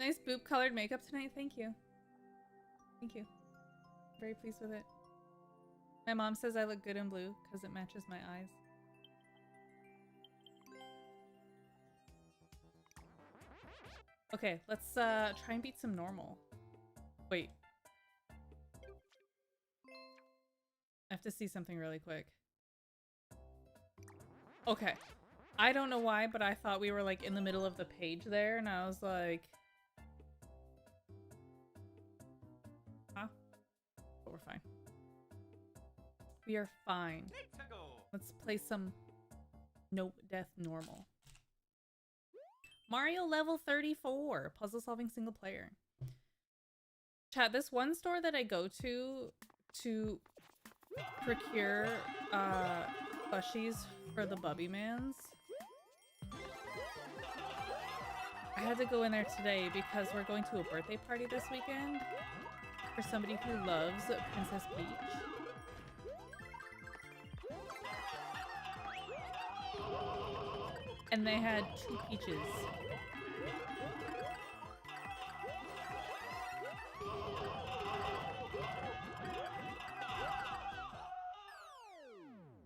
Nice boob colored makeup tonight. Thank you. Thank you. Very pleased with it. My mom says I look good in blue because it matches my eyes. Okay, let's try and beat some normal. Wait. I have to see something really quick. Okay. I don't know why, but I thought we were like in the middle of the page there, and I was like... Huh? But we're fine. We are fine. Let's play some Nope Death Normal. Mario level 34. Puzzle solving single player. Chat, this one store that I go to procure plushies for the Bubby Mans. I had to go in there today because we're going to a birthday party this weekend for somebody who loves Princess Peach. And they had 2 peaches.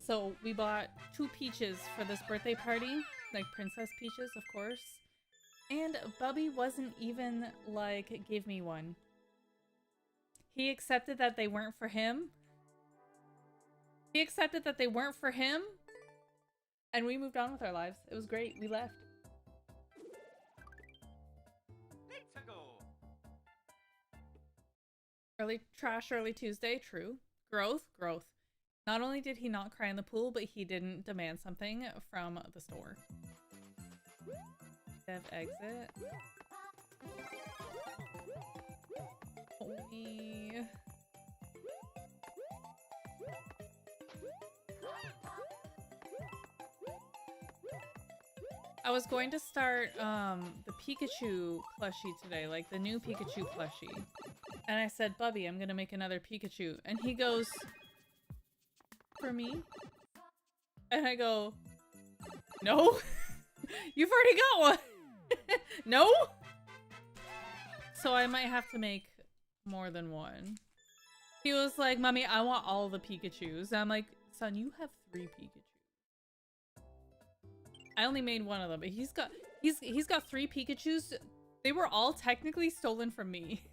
So we bought 2 peaches for this birthday party, like princess peaches, of course. And Bubby wasn't even like, give me one. He accepted that they weren't for him. He accepted that they weren't for him. And we moved on with our lives. It was great. We left. Early trash, early Tuesday. True. Growth. Growth. Not only did he not cry in the pool, but he didn't demand something from the store. Dev exit. I was going to start the Pikachu plushie today, like the new Pikachu plushie. And I said, Bubby, I'm gonna make another Pikachu. And he goes, for me? And I go, no? You've already got one! No? So I might have to make more than one. He was like, Mommy, I want all the Pikachus. And I'm like, son, you have 3 Pikachus. I only made one of them, but he's got 3 Pikachus. They were all technically stolen from me.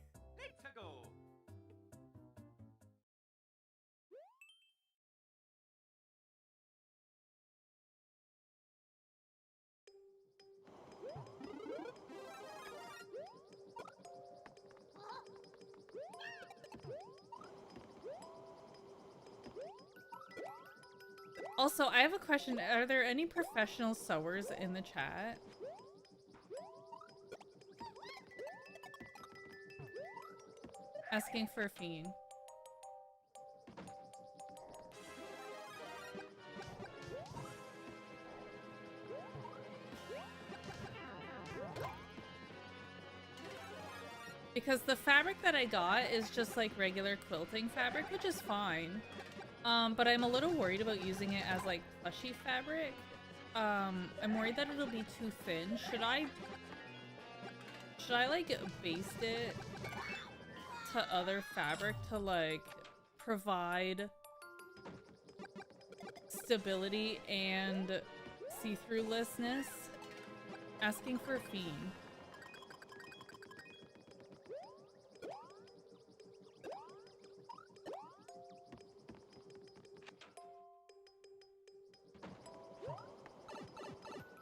Also, I have a question. Are there any professional sewers in the chat? Asking for a fiend. Because the fabric that I got is just like regular quilting fabric, which is fine. But I'm a little worried about using it as like plushy fabric. I'm worried that it'll be too thin. Should I like baste it to other fabric to like provide stability and see-throughlessness? Asking for a fiend.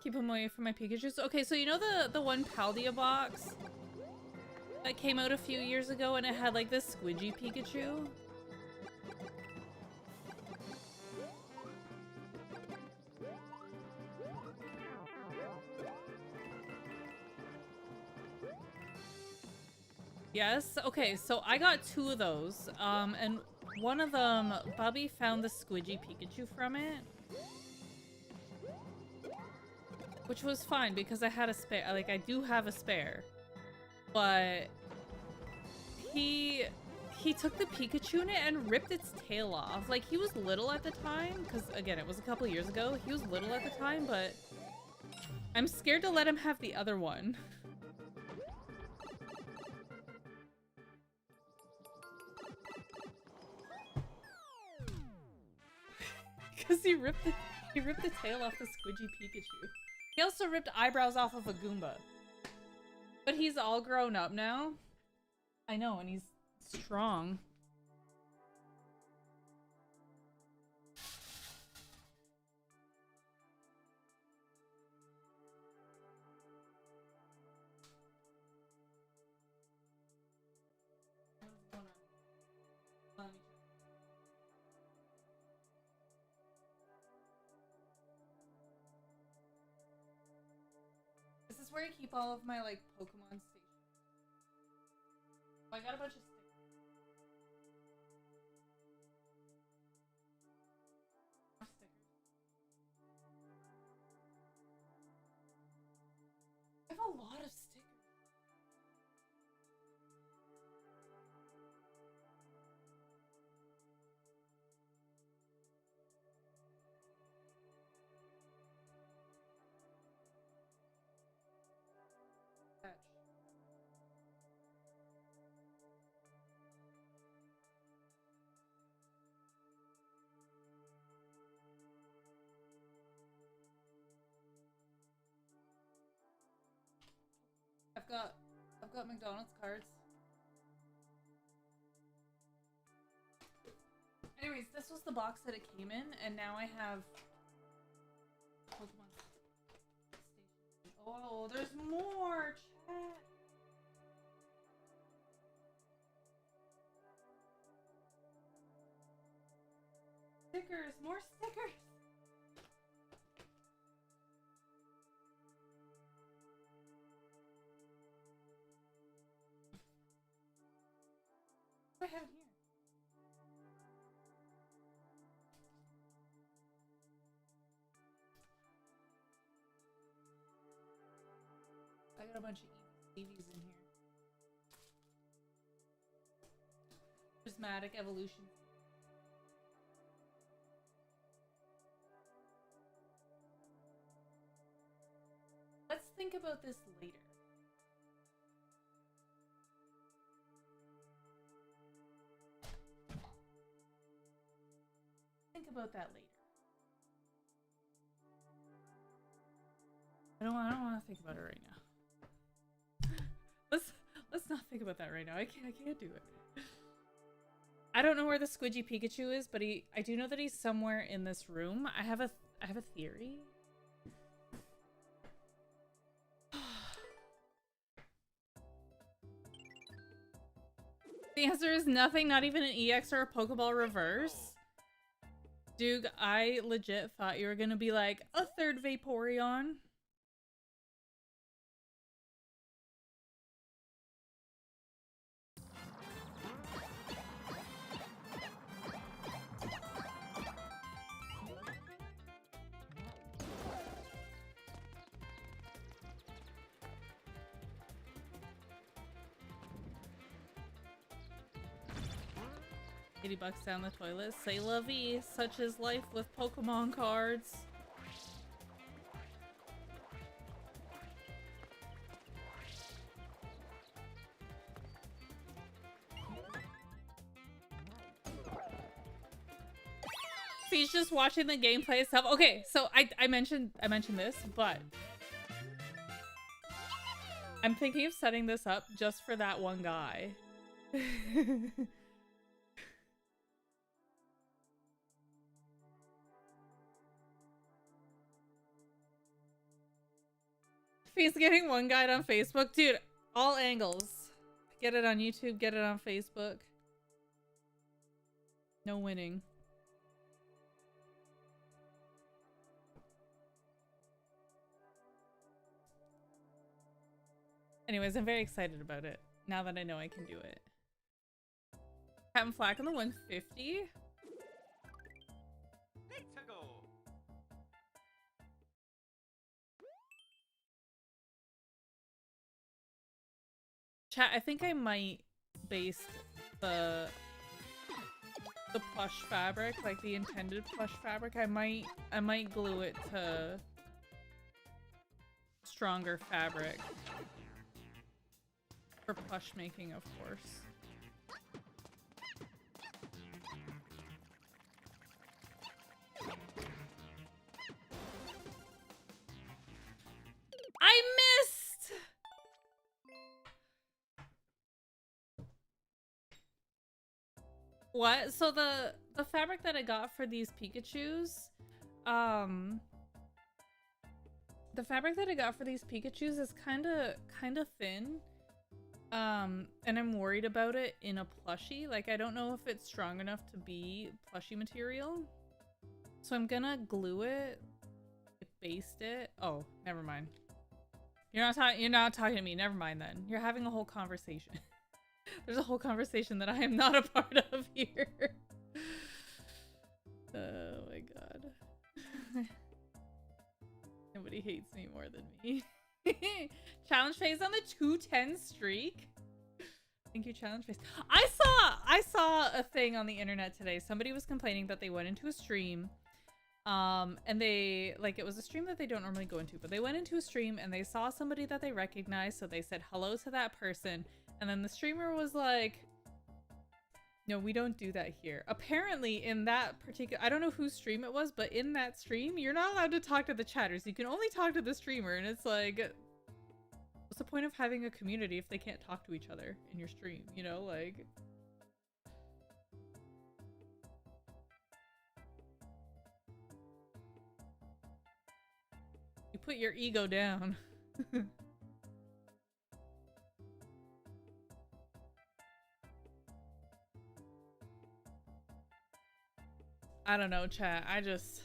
Keep them away from my Pikachus. Okay, so you know the one Paldea box that came out a few years ago and it had like this squidgy Pikachu? Yes? Okay, so I got 2 of those. And one of them, Bubby found the squidgy Pikachu from it. Which was fine because I had a spare. Like, I do have a spare. But he took the Pikachu in it and ripped its tail off. Like, he was little at the time. Because, again, it was a couple years ago. He was little at the time, but I'm scared to let him have the other one. Because he ripped the tail off the squidgy Pikachu. He also ripped eyebrows off of a Goomba. But he's all grown up now. I know, and he's strong. This is where I keep all of my, like, Pokemon stations. Oh, I got a bunch of stickers. More stickers. I have a lot of stickers. I've got McDonald's cards. Anyways, this was the box that it came in, and now I have Pokemon Station. Oh, there's more, chat. Stickers, more stickers. What do I have here? I got a bunch of EVs in here. Prismatic evolution. Let's think about this later. Think about that later. I don't want to think about it right now. Let's not think about that right now. I can't do it. I don't know where the squidgy Pikachu is, but I do know that he's somewhere in this room. I have a theory. The answer is nothing, not even an EX or a Pokeball reverse. Dude, I legit thought you were gonna be like, a third Vaporeon. $80 down the toilet. C'est la vie. Such is life with Pokemon cards. He's just watching the gameplay stuff. Okay, so I mentioned this, but I'm thinking of setting this up just for that one guy. He's getting one guide on Facebook. Dude, all angles. Get it on YouTube, get it on Facebook. No winning. Anyways, I'm very excited about it. Now that I know I can do it. Captain Flack on the 150. Chat, I think I might base the plush fabric, like the intended plush fabric. I might glue it to stronger fabric for plush making, of course. I missed! What? So the fabric that I got for these Pikachus, the fabric that I got for these Pikachus is kind of thin. And I'm worried about it in a plushie. Like, I don't know if it's strong enough to be plushie material. So I'm gonna glue it, baste it. Oh, never mind. You're not talking to me. Never mind then. You're having a whole conversation. There's a whole conversation that I am not a part of here. Oh my god. Nobody hates me more than me. Challenge phase on the 210 streak. Thank you, challenge phase. I saw a thing on the internet today. Somebody was complaining that they went into a stream, and they, like, it was a stream that they don't normally go into, but they went into a stream and they saw somebody that they recognized, so they said hello to that person, and then the streamer was like, no, we don't do that here. Apparently in that particular, I don't know whose stream it was, but in that stream, you're not allowed to talk to the chatters. You can only talk to the streamer, and it's like, what's the point of having a community if they can't talk to each other in your stream, you know, like... You put your ego down. I don't know, chat. I just...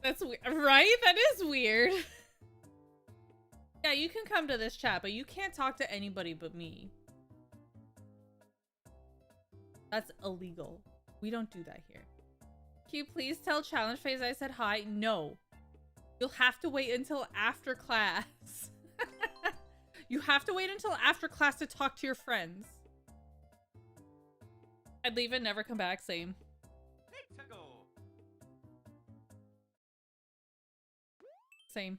That's right? That is weird. Yeah, you can come to this chat, but you can't talk to anybody but me. That's illegal. We don't do that here. Can you please tell challenge phase I said hi? No. You'll have to wait until after class. You have to wait until after class to talk to your friends. I'd leave and never come back. Same. Same.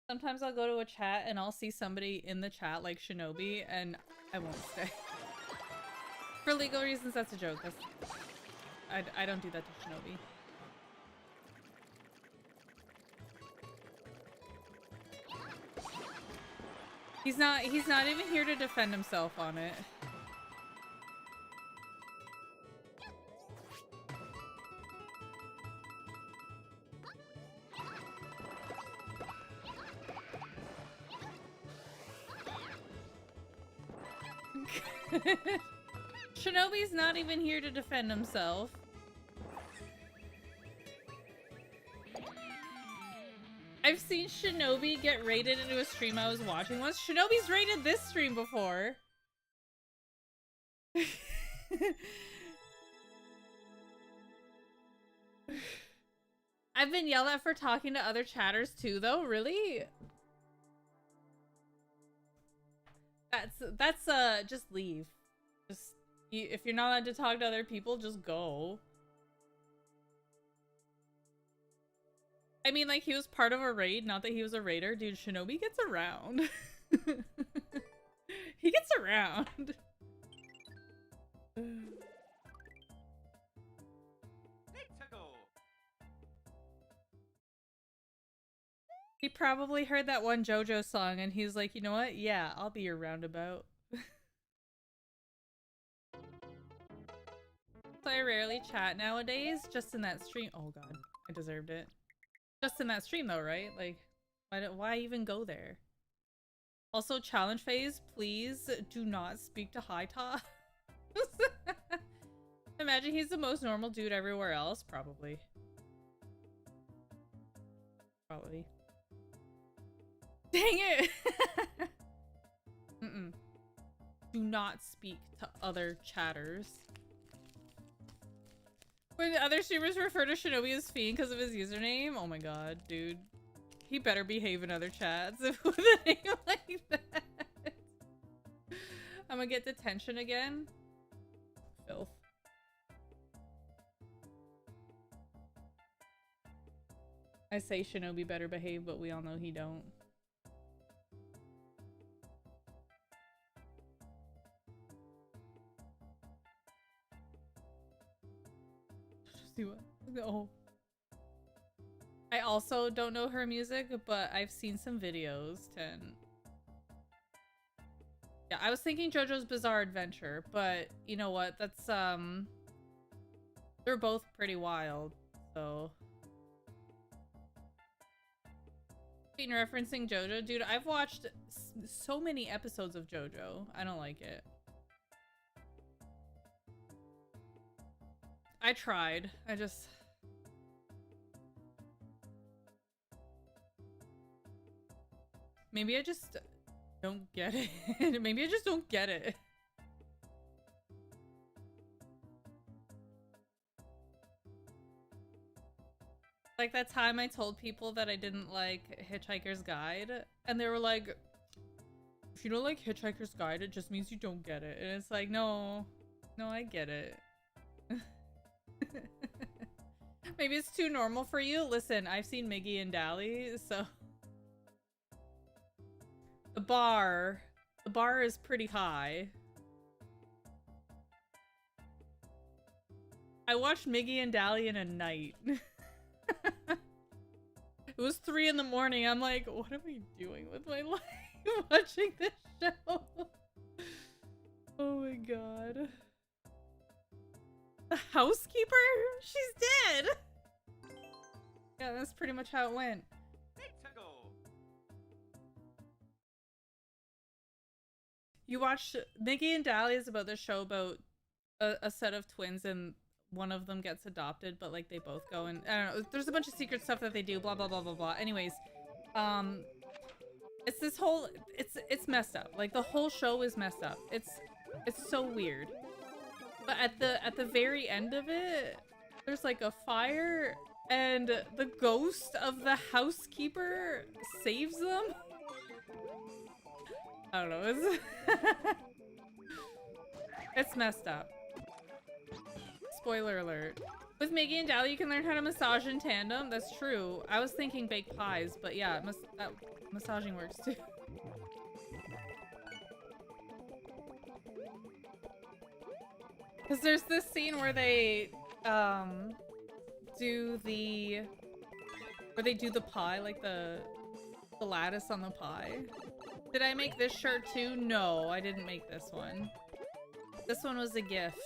Sometimes I'll go to a chat and I'll see somebody in the chat like Shinobi and I won't stay. For legal reasons, that's a joke. I don't do that to Shinobi. He's not even here to defend himself on it. Shinobi's not even here to defend himself. I've seen Shinobi get raided into a stream I was watching once. Shinobi's raided this stream before. I've been yelled at for talking to other chatters too, though. Really? That's just leave. Just if you're not allowed to talk to other people, just go. I mean, like, he was part of a raid, not that he was a raider. Dude, Shinobi gets around. He gets around. He probably heard that one JoJo song and he's like, you know what? Yeah, I'll be your roundabout. So I rarely chat nowadays, just in that stream. Oh god, I deserved it. Just in that stream though, right? Like, why even go there? Also, challenge phase, please do not speak to Haita. Imagine he's the most normal dude everywhere else. Probably. Probably. Dang it! Mm-mm. Do not speak to other chatters. When other streamers refer to Shinobi as Fiend because of his username, oh my god, dude. He better behave in other chats with a name like that. I'm gonna get detention again. Filth. I say Shinobi better behave, but we all know he don't. See Konnichiwa. No. I also don't know her music, but I've seen some videos, Ten. Yeah, I was thinking JoJo's Bizarre Adventure, but you know what? That's, they're both pretty wild, so. Been referencing JoJo? Dude, I've watched so many episodes of JoJo. I don't like it. I tried. I just... Maybe I just don't get it. Maybe I just don't get it. Like that time I told people that I didn't like Hitchhiker's Guide, and they were like, if you don't like Hitchhiker's Guide, it just means you don't get it. And it's like, no, I get it. Maybe it's too normal for you. Listen, I've seen Miggy and Dally, so the bar is pretty high. I watched Miggy and Dally in a night. It was 3 in the morning. I'm like, what am I doing with my life watching this show? Oh my god. The housekeeper? She's dead! Yeah, that's pretty much how it went. You watched Miggy and Dally is about this show about a set of twins, and one of them gets adopted, but like they both go, and I don't know, there's a bunch of secret stuff that they do, blah blah blah blah blah. Anyways, it's this whole, it's messed up. Like the whole show is messed up. It's so weird. But at the very end of it, there's like a fire, and the ghost of the housekeeper saves them. I don't know. It's it's messed up. Spoiler alert. With Miggy and Dally, you can learn how to massage in tandem. That's true. I was thinking baked pies, but yeah, massaging works too. Because there's this scene where they do the pie, like the lattice on the pie. Did I make this shirt too? No, I didn't make this one. This one was a gift.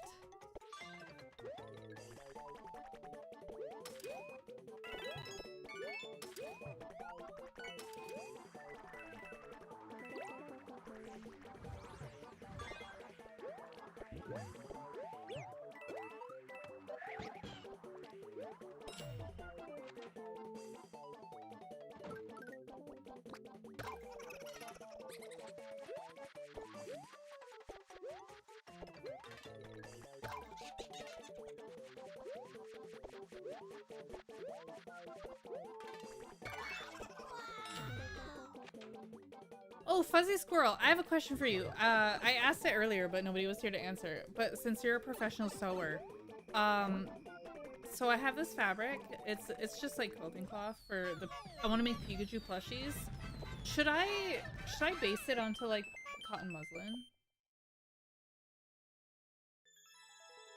Oh, Fuzzy Squirrel, I have a question for you. I asked it earlier, but nobody was here to answer. But since you're a professional sewer, so I have this fabric. It's just like quilting cloth for the. I want to make Pikachu plushies. Should I base it onto like cotton muslin?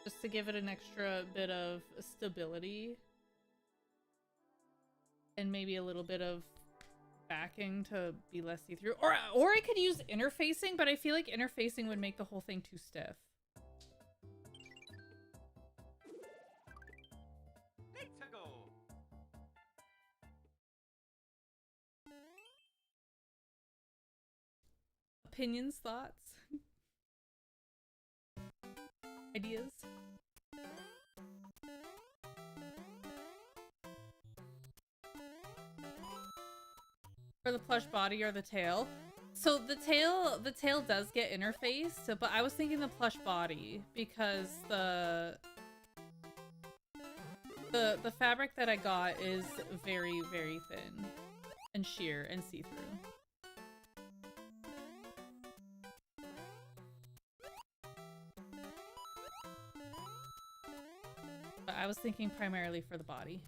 Just to give it an extra bit of stability. And maybe a little bit of backing to be less see-through. Or I could use interfacing, but I feel like interfacing would make the whole thing too stiff. Opinions, thoughts, ideas? For the plush body or the tail? So the tail does get interfaced, but I was thinking the plush body because the fabric that I got is very, very thin and sheer and see-through. But I was thinking primarily for the body.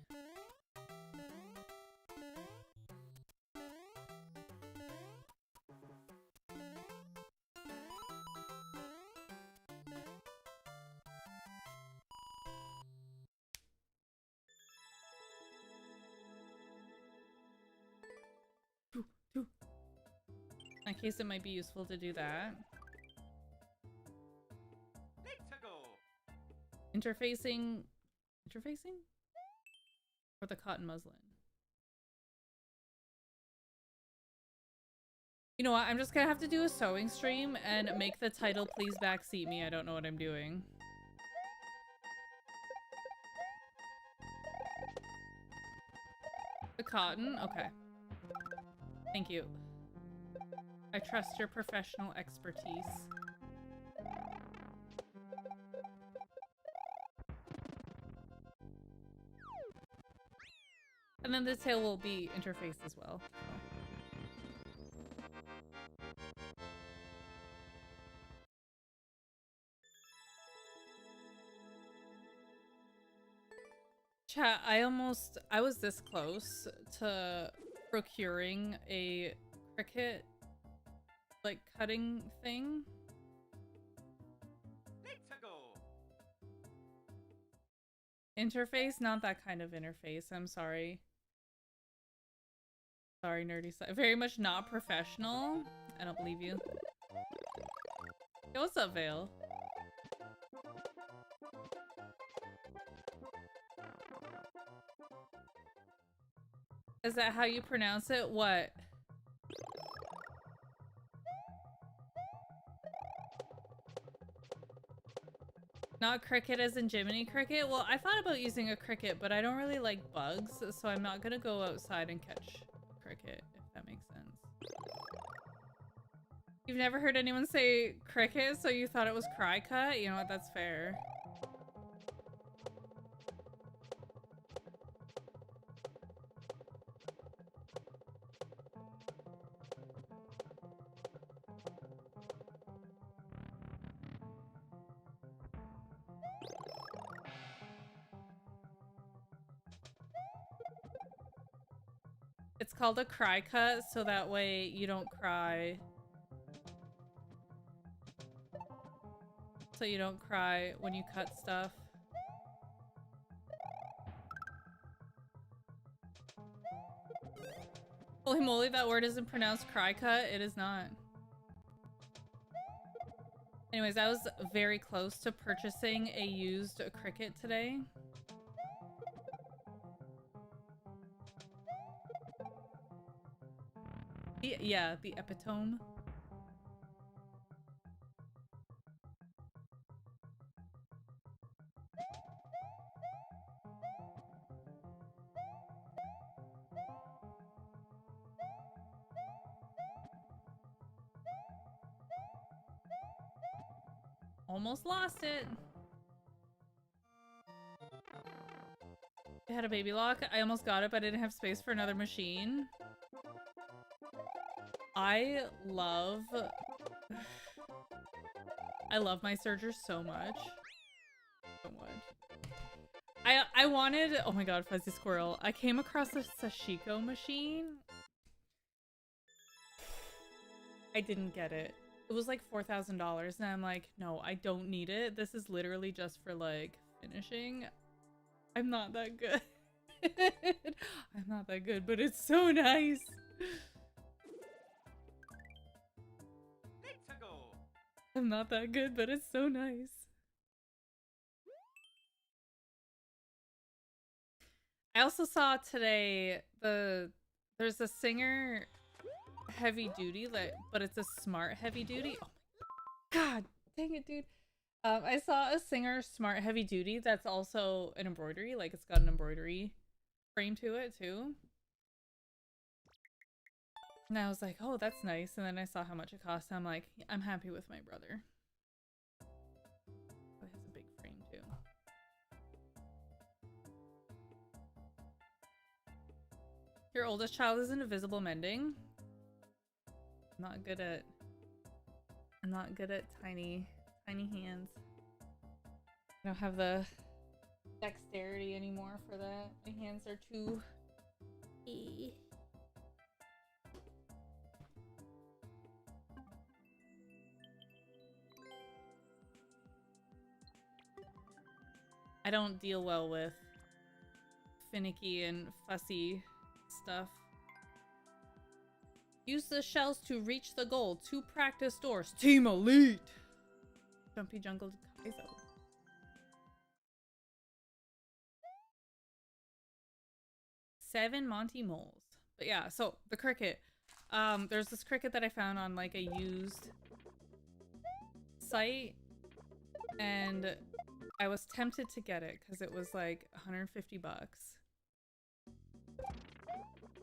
In that case, it might be useful to do that. Interfacing? Or the cotton muslin? You know what? I'm just gonna have to do a sewing stream and make the title Please Backseat Me. I don't know what I'm doing. The cotton? Okay. Thank you. I trust your professional expertise. And then the tail will be interfaced as well. Chat, I was this close to procuring a Cricut, like, cutting thing. Interface? Not that kind of interface, I'm sorry. Sorry, nerdy side. Very much not professional. I don't believe you. Yo, what's up, Vale? Is that how you pronounce it? What? Not cricket as in Jiminy Cricket? Well, I thought about using a cricket, but I don't really like bugs, so I'm not gonna go outside and catch cricket, if that makes sense. You've never heard anyone say cricket, so you thought it was cry cut? You know what? That's fair. It's called a cry cut, so that way you don't cry. So you don't cry when you cut stuff. Holy moly, that word isn't pronounced cry cut. It is not. Anyways, I was very close to purchasing a used Cricut today. Yeah, the epitome. Almost lost it. I had a baby lock. I almost got it, but I didn't have space for another machine. I love my serger so much. So much. I wanted, oh my god, Fuzzy Squirrel. I came across a Sashiko machine. I didn't get it. It was like $4,000 and I'm like, no, I don't need it. This is literally just for like finishing. I'm not that good. I'm not that good, but it's so nice. I'm not that good, but it's so nice. I also saw today there's a Singer heavy duty, but it's a smart heavy duty. Oh my god, dang it, dude. I saw a Singer smart heavy duty that's also an embroidery, like it's got an embroidery frame to it too. And I was like, oh, that's nice. And then I saw how much it cost. I'm like, I'm happy with my brother. It has a big frame too. Your oldest child is in invisible mending. I'm not good at tiny hands. I don't have the dexterity anymore for that. My hands are too I don't deal well with finicky and fussy stuff. Use the shells to reach the goal. 2 practice doors. Team Elite! Jumpy Jungle Kaizo. Seven Monty moles. But yeah, so the cricket. There's this cricket that I found on like a used site, and I was tempted to get it because it was like 150 bucks.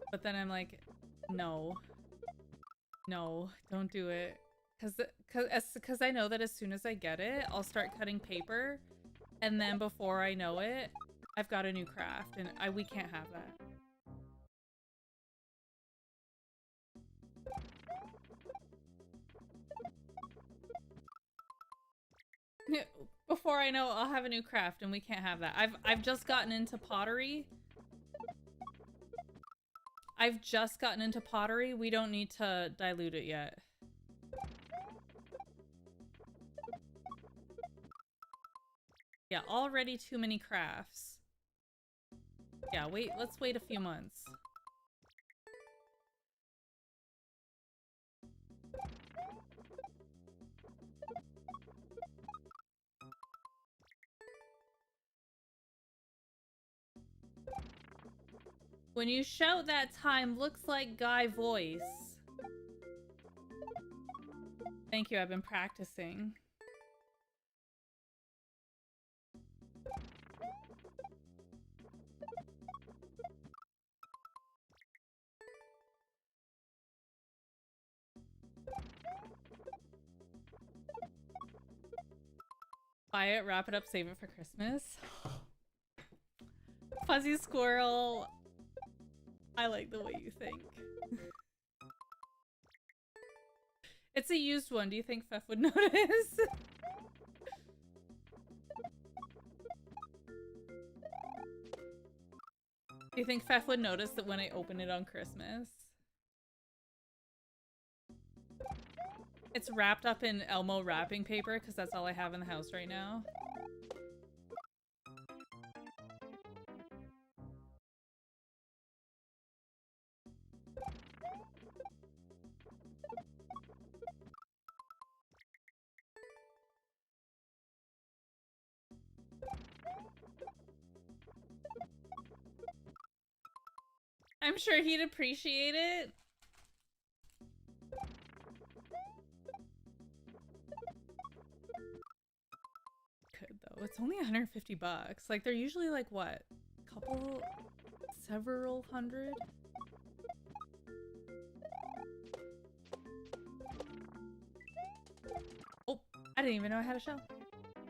But then I'm like, no, don't do it. Cause I know that as soon as I get it, I'll start cutting paper, and then before I know it, I've got a new craft, and we can't have that. Before I know, I'll have a new craft, and we can't have that. I've just gotten into pottery. We don't need to dilute it yet. Yeah, already too many crafts. Yeah, let's wait a few months. When you shout that time, looks like guy voice. Thank you, I've been practicing. Buy it, wrap it up, save it for Christmas. Fuzzy Squirrel. I like the way you think. It's a used one. Do you think Fef would notice? Do you think Fef would notice that when I open it on Christmas? It's wrapped up in Elmo wrapping paper because that's all I have in the house right now. I'm sure he'd appreciate it. Could though. It's only 150 bucks. Like they're usually like what? Several hundred? Oh, I didn't even know I had a shell.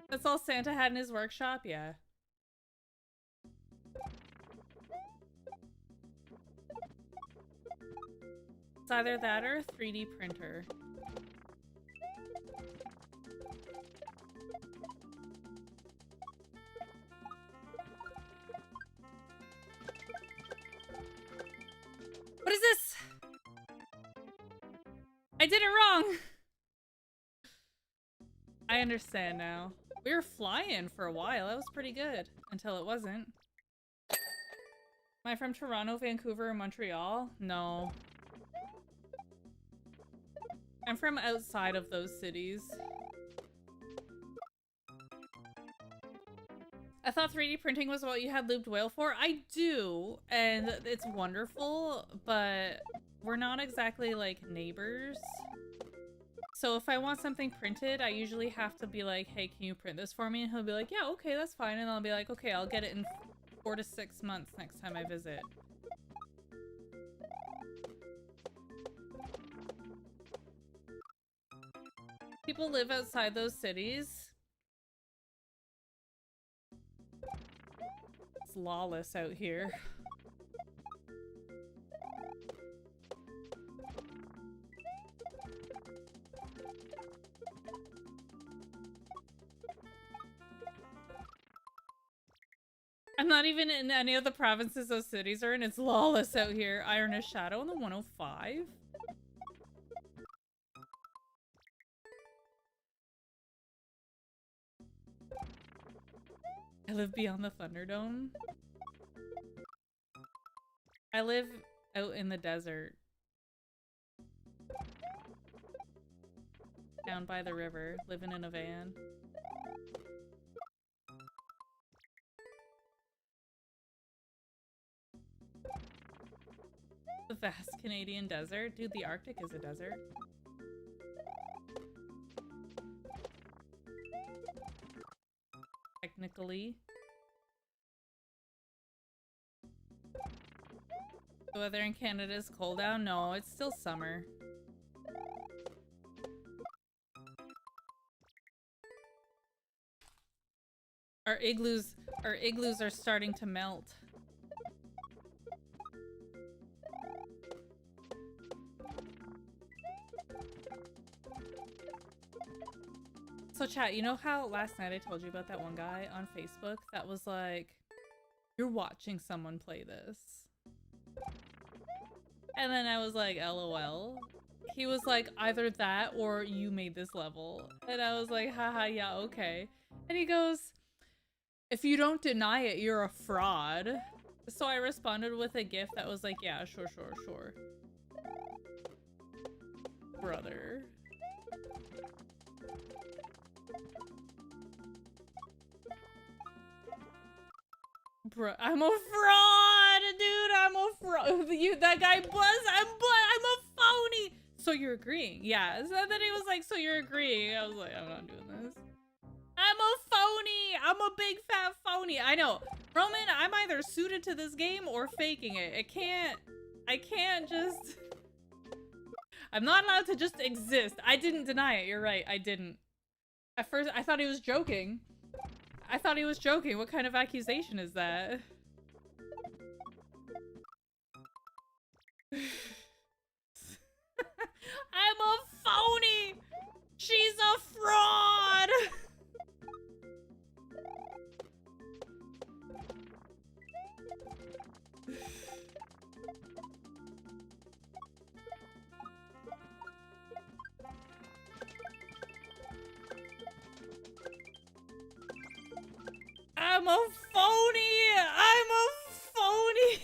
That's all Santa had in his workshop? Yeah. It's either that or a 3D printer. What is this? I did it wrong! I understand now. We were flying for a while. That was pretty good. Until it wasn't. Am I from Toronto, Vancouver, or Montreal? No. I'm from outside of those cities. I thought 3D printing was what you had looped whale for. I do, and it's wonderful, but we're not exactly like neighbors. So if I want something printed, I usually have to be like, hey, can you print this for me? And he'll be like, yeah, okay, that's fine. And I'll be like, okay, I'll get it in 4 to 6 months next time I visit. People live outside those cities. It's lawless out here. I'm not even in any of the provinces those cities are in. It's lawless out here. Ironest Shadow on the 105. I live beyond the Thunderdome. I live out in the desert. down by the river, living in a van. The vast Canadian desert? Dude, the Arctic is a desert. Technically. The weather in Canada is cold out? No, it's still summer. Our igloos are starting to melt. So chat, you know how last night I told you about that one guy on Facebook that was like, you're watching someone play this. And then I was like, LOL. He was like, either that or you made this level. And I was like, haha, yeah, okay. And he goes, if you don't deny it, you're a fraud. So I responded with a gif that was like, yeah, sure. Brother. Bro, I'm a fraud, dude. I'm a fraud. That guy was. I'm a phony. So you're agreeing? Yeah. So then he was like, so you're agreeing? I was like, I'm not doing this. I'm a phony. I'm a big fat phony. I know, Roman. I'm either suited to this game or faking it. I can't just. I'm not allowed to just exist. I didn't deny it. You're right. I didn't. At first, I thought he was joking. What kind of accusation is that? I'm a phony! She's a fraud! I'm a phony! I'm a phony!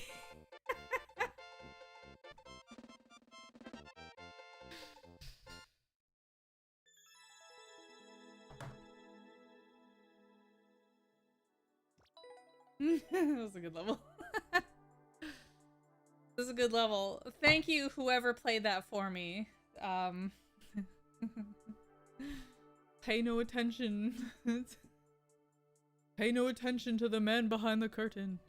That was a good level. This is a good level. Thank you, whoever played that for me. Pay no attention. Pay no attention to the man behind the curtain.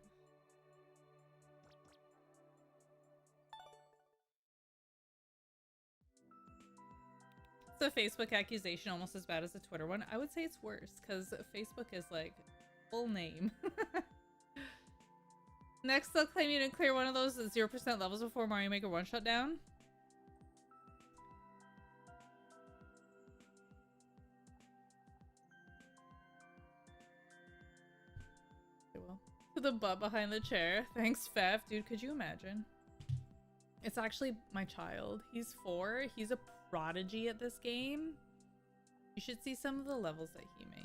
It's a Facebook accusation almost as bad as a Twitter one. I would say it's worse because Facebook is like full name. Next, they'll claim you didn't clear one of those 0% levels before Mario Maker 1 shut down. To the butt behind the chair. Thanks, Fef. Dude, could you imagine? It's actually my child. He's 4. He's a prodigy at this game. You should see some of the levels that he makes.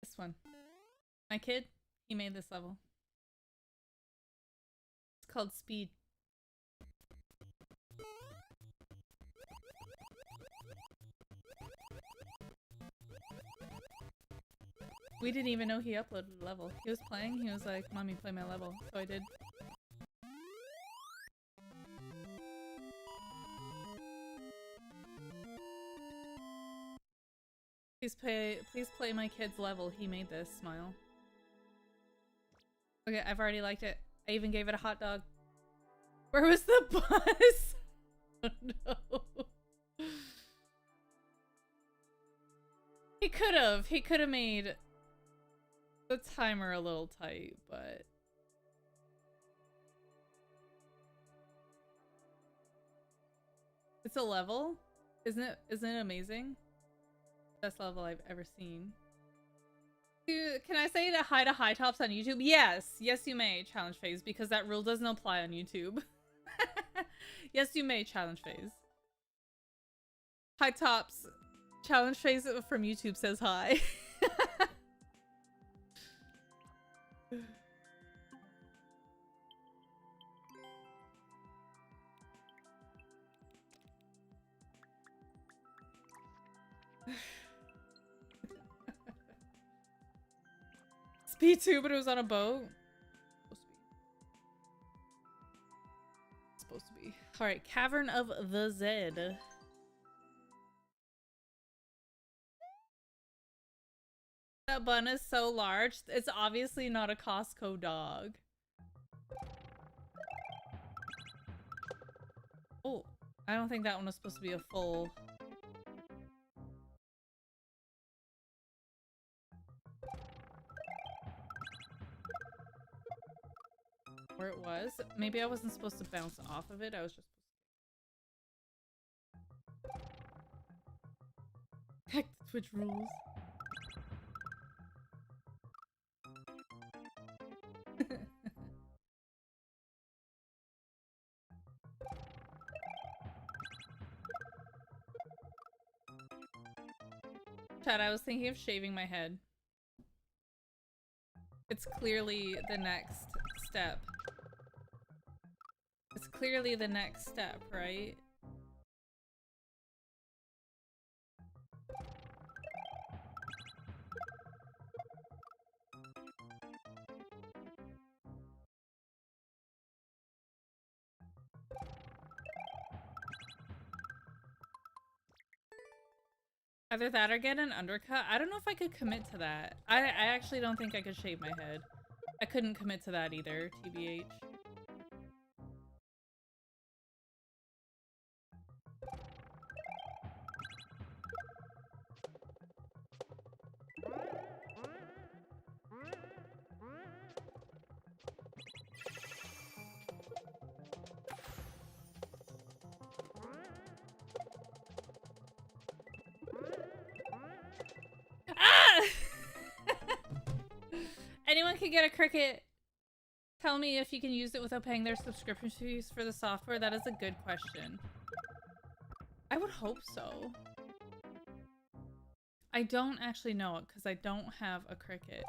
This one. My kid, he made this level. It's called Speed. We didn't even know he uploaded the level. He was playing, he was like, Mommy, play my level. So I did. Please play my kid's level. He made this. Smile. Okay, I've already liked it. I even gave it a hot dog. Where was the bus? Oh no. He could have made the timer a little tight, but it's a level. Isn't it amazing? Best level I've ever seen. Dude, can I say hi to high tops on YouTube? Yes, you may, challenge phase, because that rule doesn't apply on YouTube. Yes, you may, challenge phase. Hi Tops. Challenge face from YouTube says hi. Speed 2, but it was on a boat. Supposed to be. Alright, Cavern of the Zed. That bun is so large. It's obviously not a Costco dog. Oh, I don't think that one was supposed to be a full... Where it was. Maybe I wasn't supposed to bounce off of it. I was just... Heck, Twitch rules. Chad, I was thinking of shaving my head. It's clearly the next step. It's clearly the next step, right? Either that or get an undercut. I don't know if I could commit to that. I actually don't think I could shave my head. I couldn't commit to that either, TBH. Anyone can get a cricket. Tell me if you can use it without paying their subscription fees for the software. That is a good question. I would hope so. I don't actually know it because I don't have a cricket.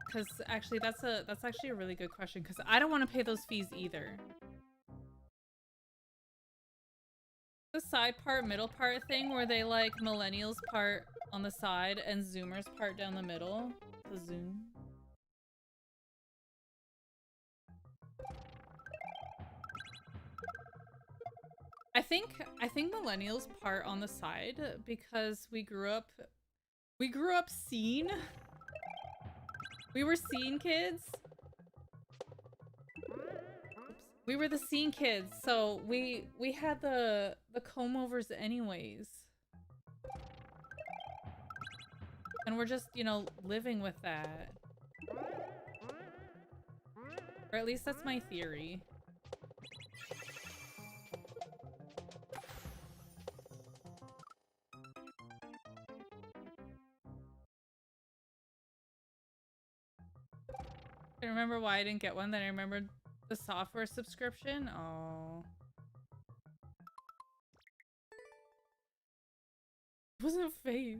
Because actually that's actually a really good question because I don't want to pay those fees either. The side part, middle part thing where they like millennials part on the side and zoomers part down the middle. The zoom. I think millennials part on the side because we grew up seen. We were scene kids. We were the scene kids, so we had the comb overs anyways. And we're just, you know, living with that. Or at least that's my theory. I remember why I didn't get one, then I remembered the software subscription. Oh. It wasn't a face.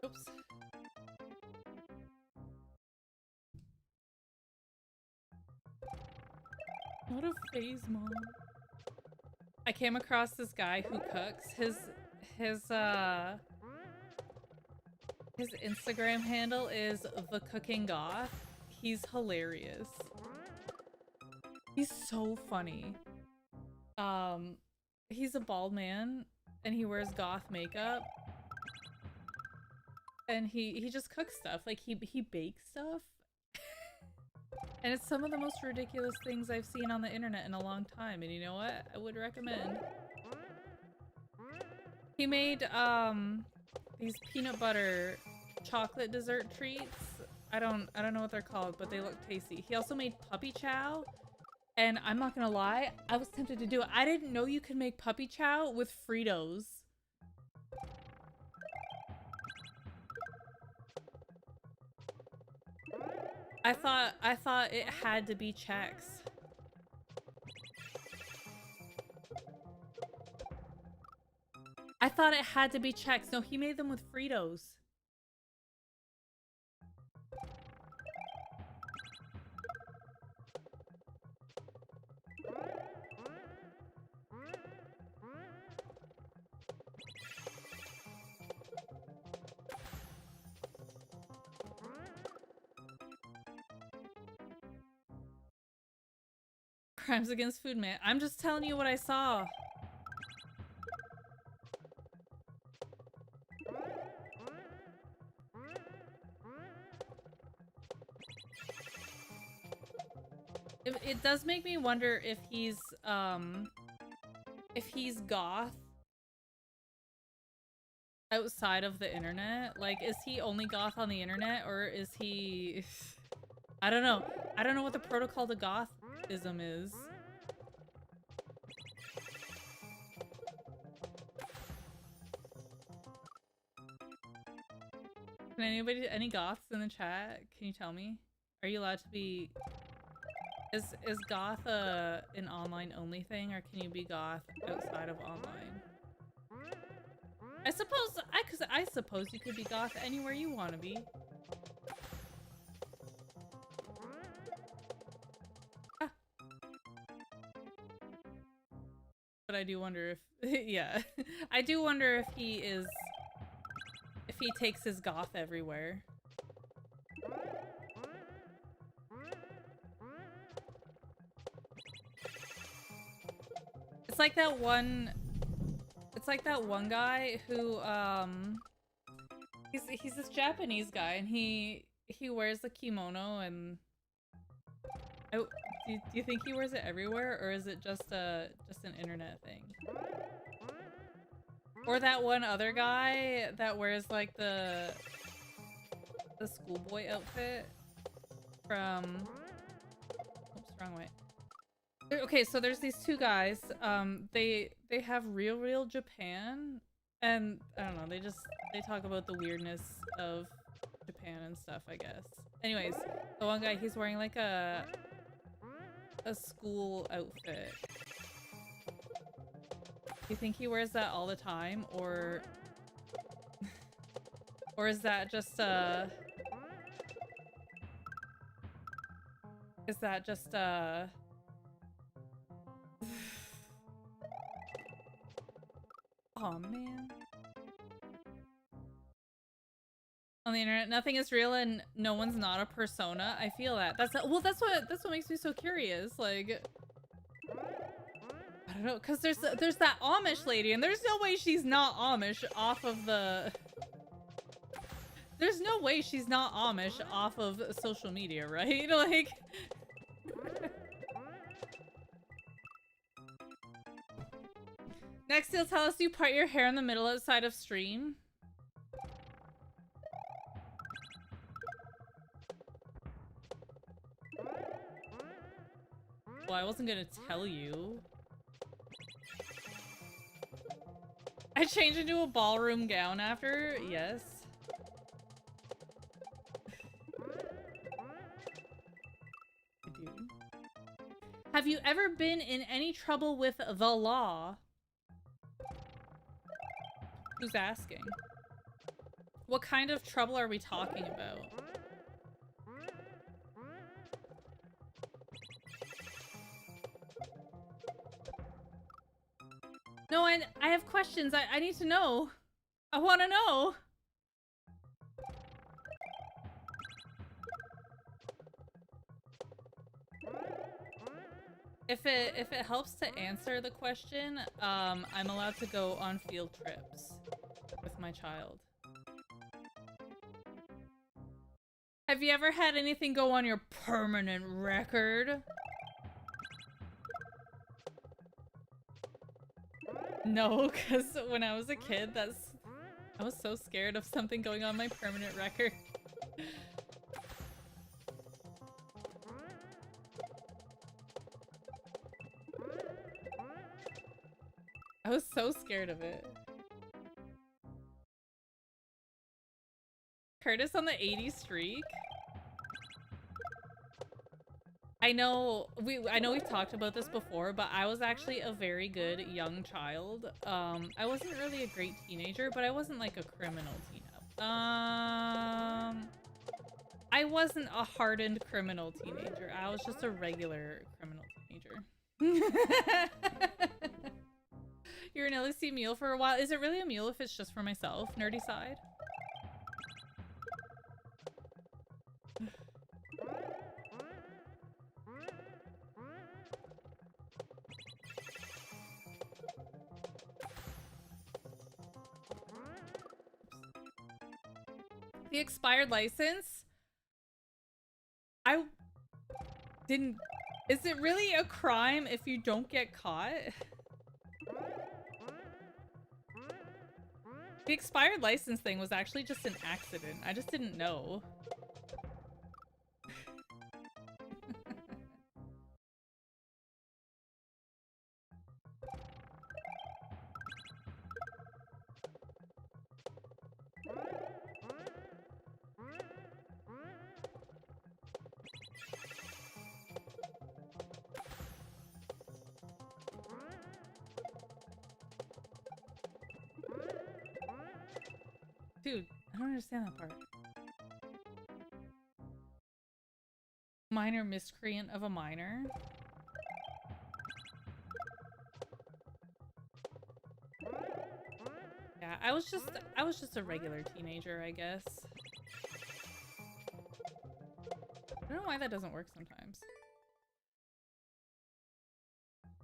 Oops. What a phase, Mom. I came across this guy who cooks. His Instagram handle is the cooking goth. He's hilarious. He's so funny. He's a bald man and he wears goth makeup. And he just cooks stuff. Like he bakes stuff. And it's some of the most ridiculous things I've seen on the internet in a long time. And you know what? I would recommend. He made these peanut butter chocolate dessert treats. I don't know what they're called, but they look tasty. He also made puppy chow, And I'm not gonna lie, I was tempted to do it. I didn't know you could make puppy chow with Fritos. I thought it had to be Chex. I thought it had to be Chex. No, he made them with Fritos. Crimes against food, man. I'm just telling you what I saw. It does make me wonder if he's goth outside of the internet. Like, is he only goth on the internet, or is he... I don't know. I don't know what the protocol to gothism is. Can any goths in the chat? Can you tell me? Are you allowed to be... Is goth an online only thing, or can you be goth outside of online? I suppose you could be goth anywhere you want to be. Ah. But I do wonder if yeah. I do wonder if he takes his goth everywhere. It's like that one guy who he's this Japanese guy, and he wears the kimono, and do you think he wears it everywhere, or is it just an internet thing? Or that one other guy that wears like the schoolboy outfit from... Oops, wrong way. Okay, so there's these two guys. They have Real Japan, and I don't know, they talk about the weirdness of Japan and stuff, I guess. Anyways, the one guy, he's wearing like a school outfit. Do you think he wears that all the time, or is that just oh man. On the internet, nothing is real and no one's not a persona. I feel that. That's what makes me so curious. Like, I don't know, because there's that Amish lady, and there's no way she's not Amish off of the... There's no way she's not Amish off of social media, right? Like... Next, he'll tell us you part your hair in the middle outside of stream. Well, I wasn't gonna tell you. I changed into a ballroom gown after? Yes. I do. Have you ever been in any trouble with the law? Who's asking? What kind of trouble are we talking about? No, I have questions. I need to know. I want to know. If it helps to answer the question, I'm allowed to go on field trips with my child. Have you ever had anything go on your permanent record? No, because when I was a kid, I was so scared of something going on my permanent record. I was so scared of it. Curtis on the 80 streak? I know we've talked about this before, but I was actually a very good young child. I wasn't really a great teenager, but I wasn't like a criminal I wasn't a hardened criminal teenager. I was just a regular criminal teenager. You're an LSC mule for a while. Is it really a mule if it's just for myself? Nerdy side? The expired license? I didn't... Is it really a crime if you don't get caught? The expired license thing was actually just an accident. I just didn't know. Dude, I don't understand that part. Minor miscreant of a minor? Yeah, I was just a regular teenager, I guess. I don't know why that doesn't work sometimes.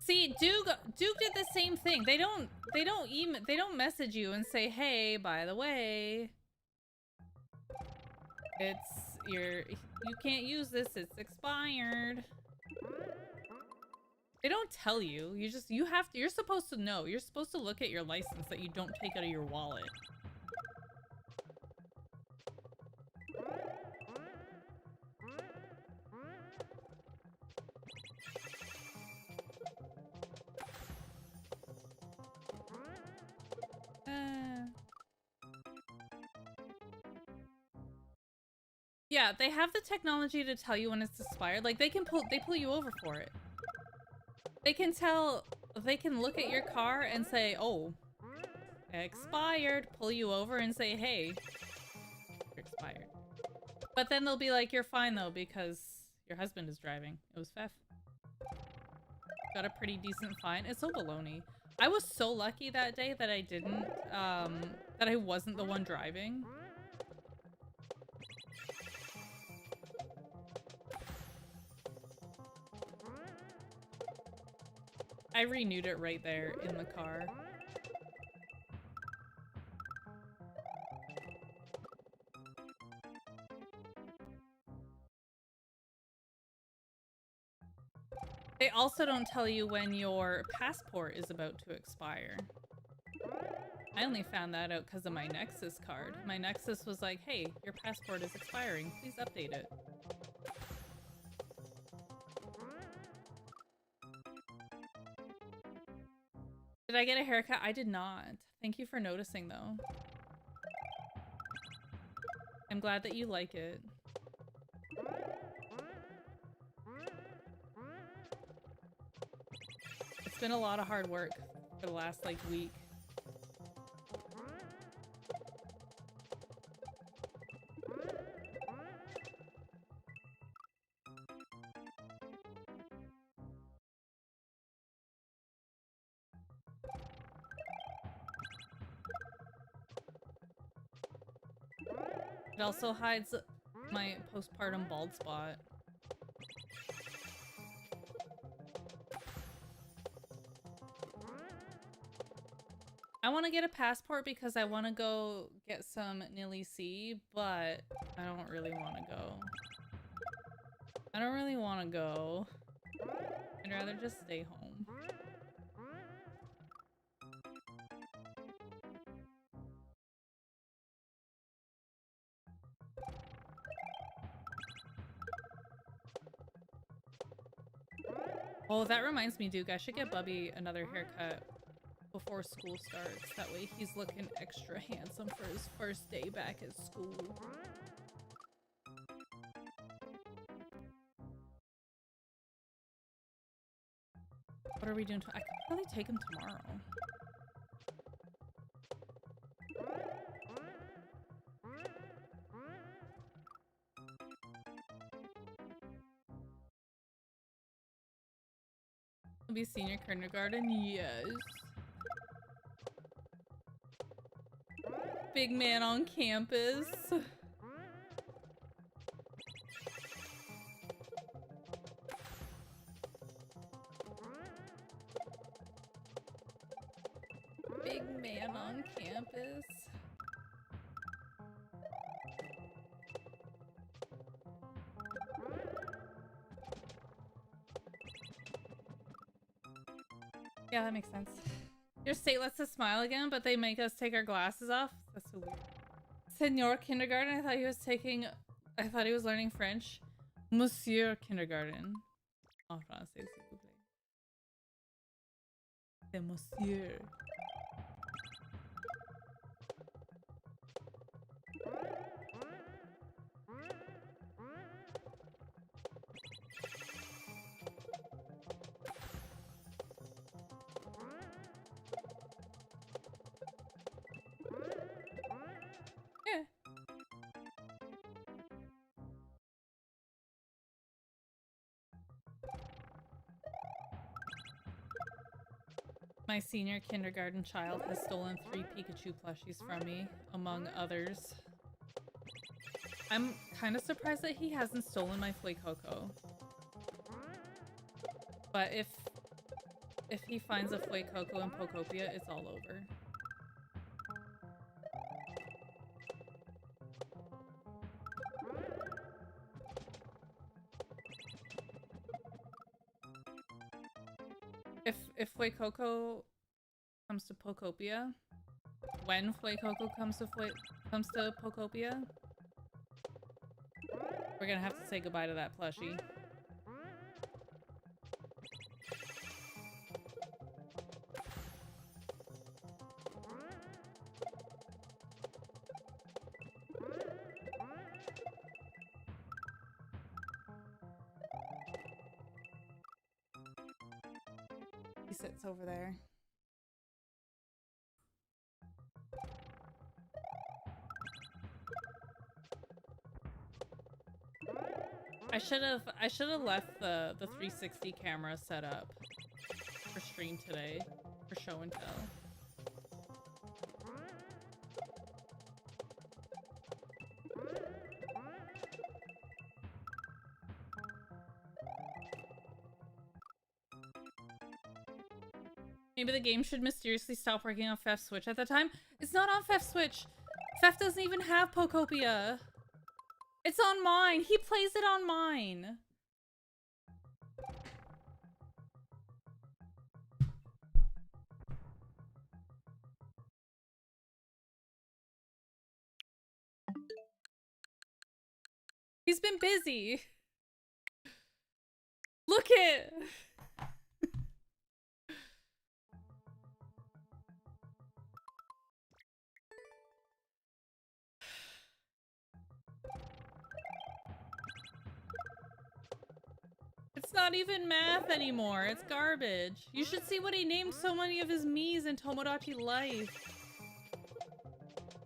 See, Duke did the same thing. They don't message you and say, "Hey, by the way, you can't use this. It's expired." They don't tell you. You're supposed to know. You're supposed to look at your license that you don't take out of your wallet. Yeah, they have the technology to tell you when it's expired. Like they pull you over for it. They can look at your car and say, "Oh, expired," pull you over and say, "Hey, you're expired." But then they'll be like, "You're fine though because your husband is driving. It was theft." Got a pretty decent fine. It's so baloney. I was so lucky that day that I didn't, that I wasn't the one driving. I renewed it right there in the car. They also don't tell you when your passport is about to expire. I only found that out because of my Nexus card. My Nexus was like, "Hey, your passport is expiring. Please update it." Did I get a haircut? I did not. Thank you for noticing, though. I'm glad that you like it. It's been a lot of hard work for the last, like, week. It also hides my postpartum bald spot. I want to get a passport because I want to go get some Nilly C, but I don't really want to go. I don't really want to go. I'd rather just stay home. Oh, that reminds me, Duke. I should get Bubby another haircut. before school starts. That way he's looking extra handsome for his first day back at school. What are we doing? I could probably take him tomorrow. He'll be senior kindergarten? Yes. Big man on campus. Big man on campus. Yeah, that makes sense. Your state lets us smile again, but they make us take our glasses off? That's so weird. Senor kindergarten? I thought he was learning French. Monsieur kindergarten. En français, s'il vous plaît. C'est monsieur. Yeah. My senior kindergarten child has stolen 3 Pikachu plushies from me, among others. I'm kind of surprised that he hasn't stolen my Fuecoco. But if he finds a Fuecoco in Pokopia, it's all over. If Fuecoco comes to Pokopia, when Fuecoco comes to Pokopia, we're gonna have to say goodbye to that plushie. He sits over there. I should have left the 360 camera set up for stream today for show and tell. Maybe the game should mysteriously stop working on Fef's Switch at the time. It's not on Fef's Switch. Fef doesn't even have Pokopia. It's on mine. He plays it on mine. He's been busy. Look it. It's not even math anymore. It's garbage. You should see what he named so many of his Miis in Tomodachi Life.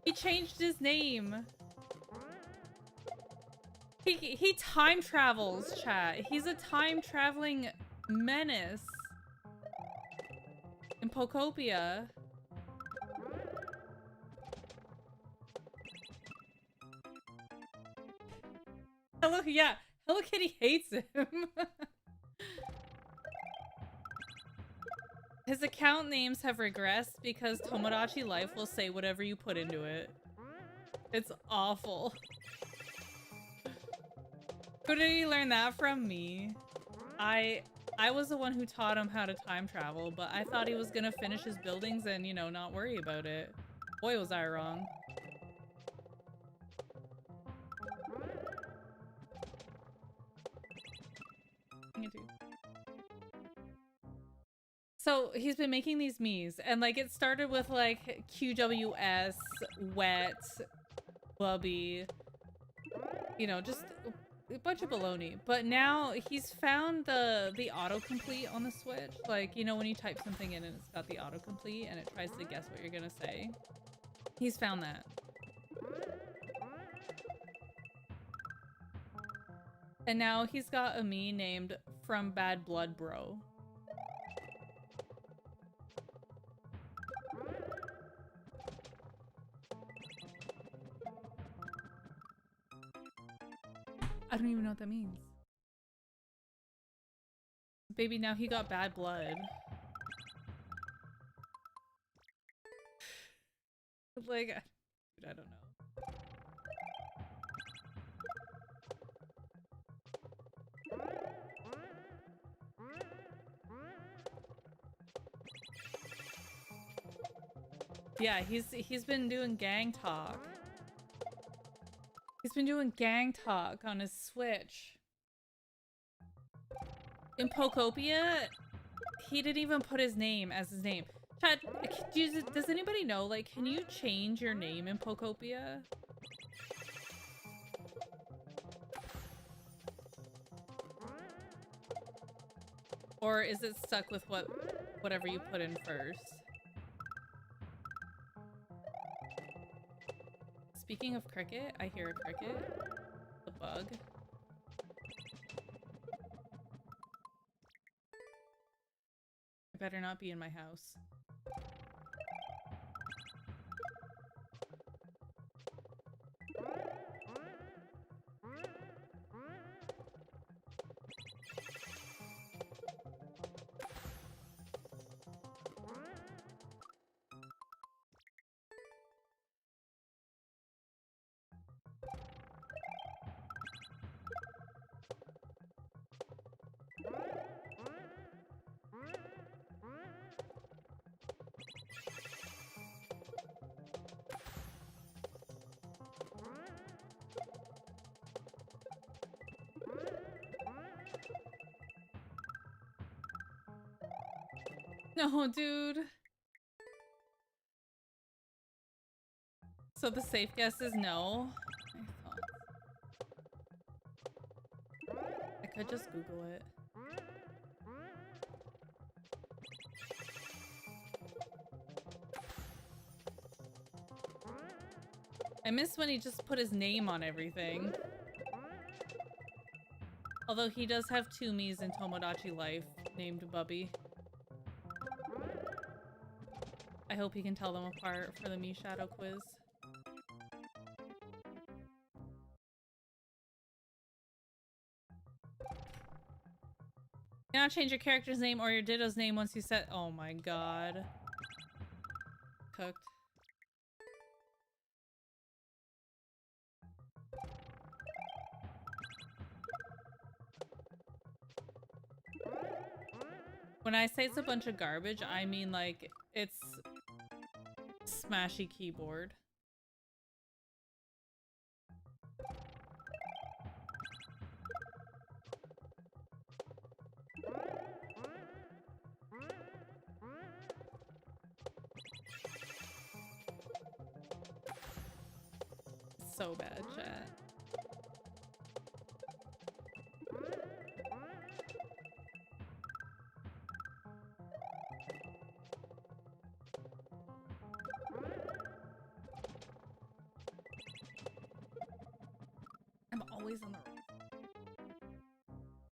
He changed his name. He time travels, chat. He's a time traveling menace in Pokopia. Hello, yeah. Hello Kitty hates him. His account names have regressed because Tomodachi Life will say whatever you put into it. It's awful. Who did he learn that from? Me. I was the one who taught him how to time travel, but I thought he was gonna finish his buildings and, you know, not worry about it. Boy, was I wrong. So he's been making these Miis, and like it started with like QWS, wet, Bubby, you know, just a bunch of baloney. But now he's found the autocomplete on the Switch. Like, you know, when you type something in and it's got the autocomplete and it tries to guess what you're gonna say. He's found that. And now he's got a Mii named From Bad Blood Bro. I don't even know what that means. Baby, now he got bad blood. Like, I don't know. Yeah, he's been doing gang talk. He's been doing gang talk on his Switch. In Pokopia, he didn't even put his name as his name. Chat, does anybody know, like, can you change your name in Pokopia? Or is it stuck with whatever you put in first? Speaking of cricket, I hear a cricket. The bug. I better not be in my house. No, dude. So the safe guess is no. I could just Google it. I miss when he just put his name on everything. Although he does have two Miis in Tomodachi Life named Bubby. I hope he can tell them apart for the Mii Shadow quiz. You cannot change your character's name or your Ditto's name once you set— oh my god. Cooked. When I say it's a bunch of garbage, I mean like it's smashy keyboard. So bad, chat. I'm always on the road.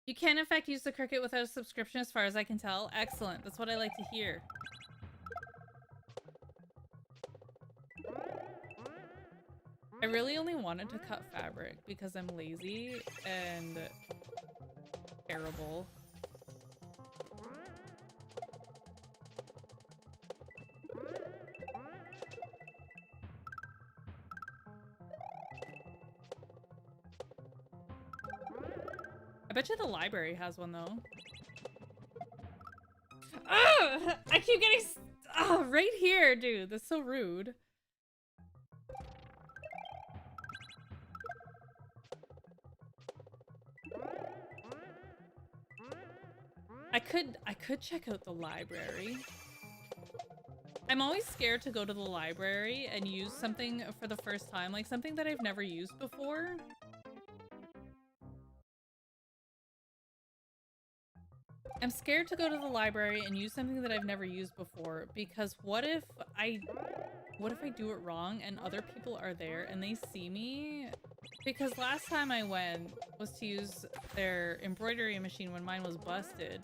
You can in fact use the Cricket without a subscription as far as I can tell. Excellent. That's what I like to hear. I really only wanted to cut fabric because I'm lazy and terrible. I bet you the library has one though. Oh, I keep getting right here, dude. That's so rude. I could check out the library. I'm always scared to go to the library and use something for the first time, like something that I've never used before. I'm scared to go to the library and use something that I've never used before because what if I do it wrong and other people are there and they see me? Because last time I went was to use their embroidery machine when mine was busted.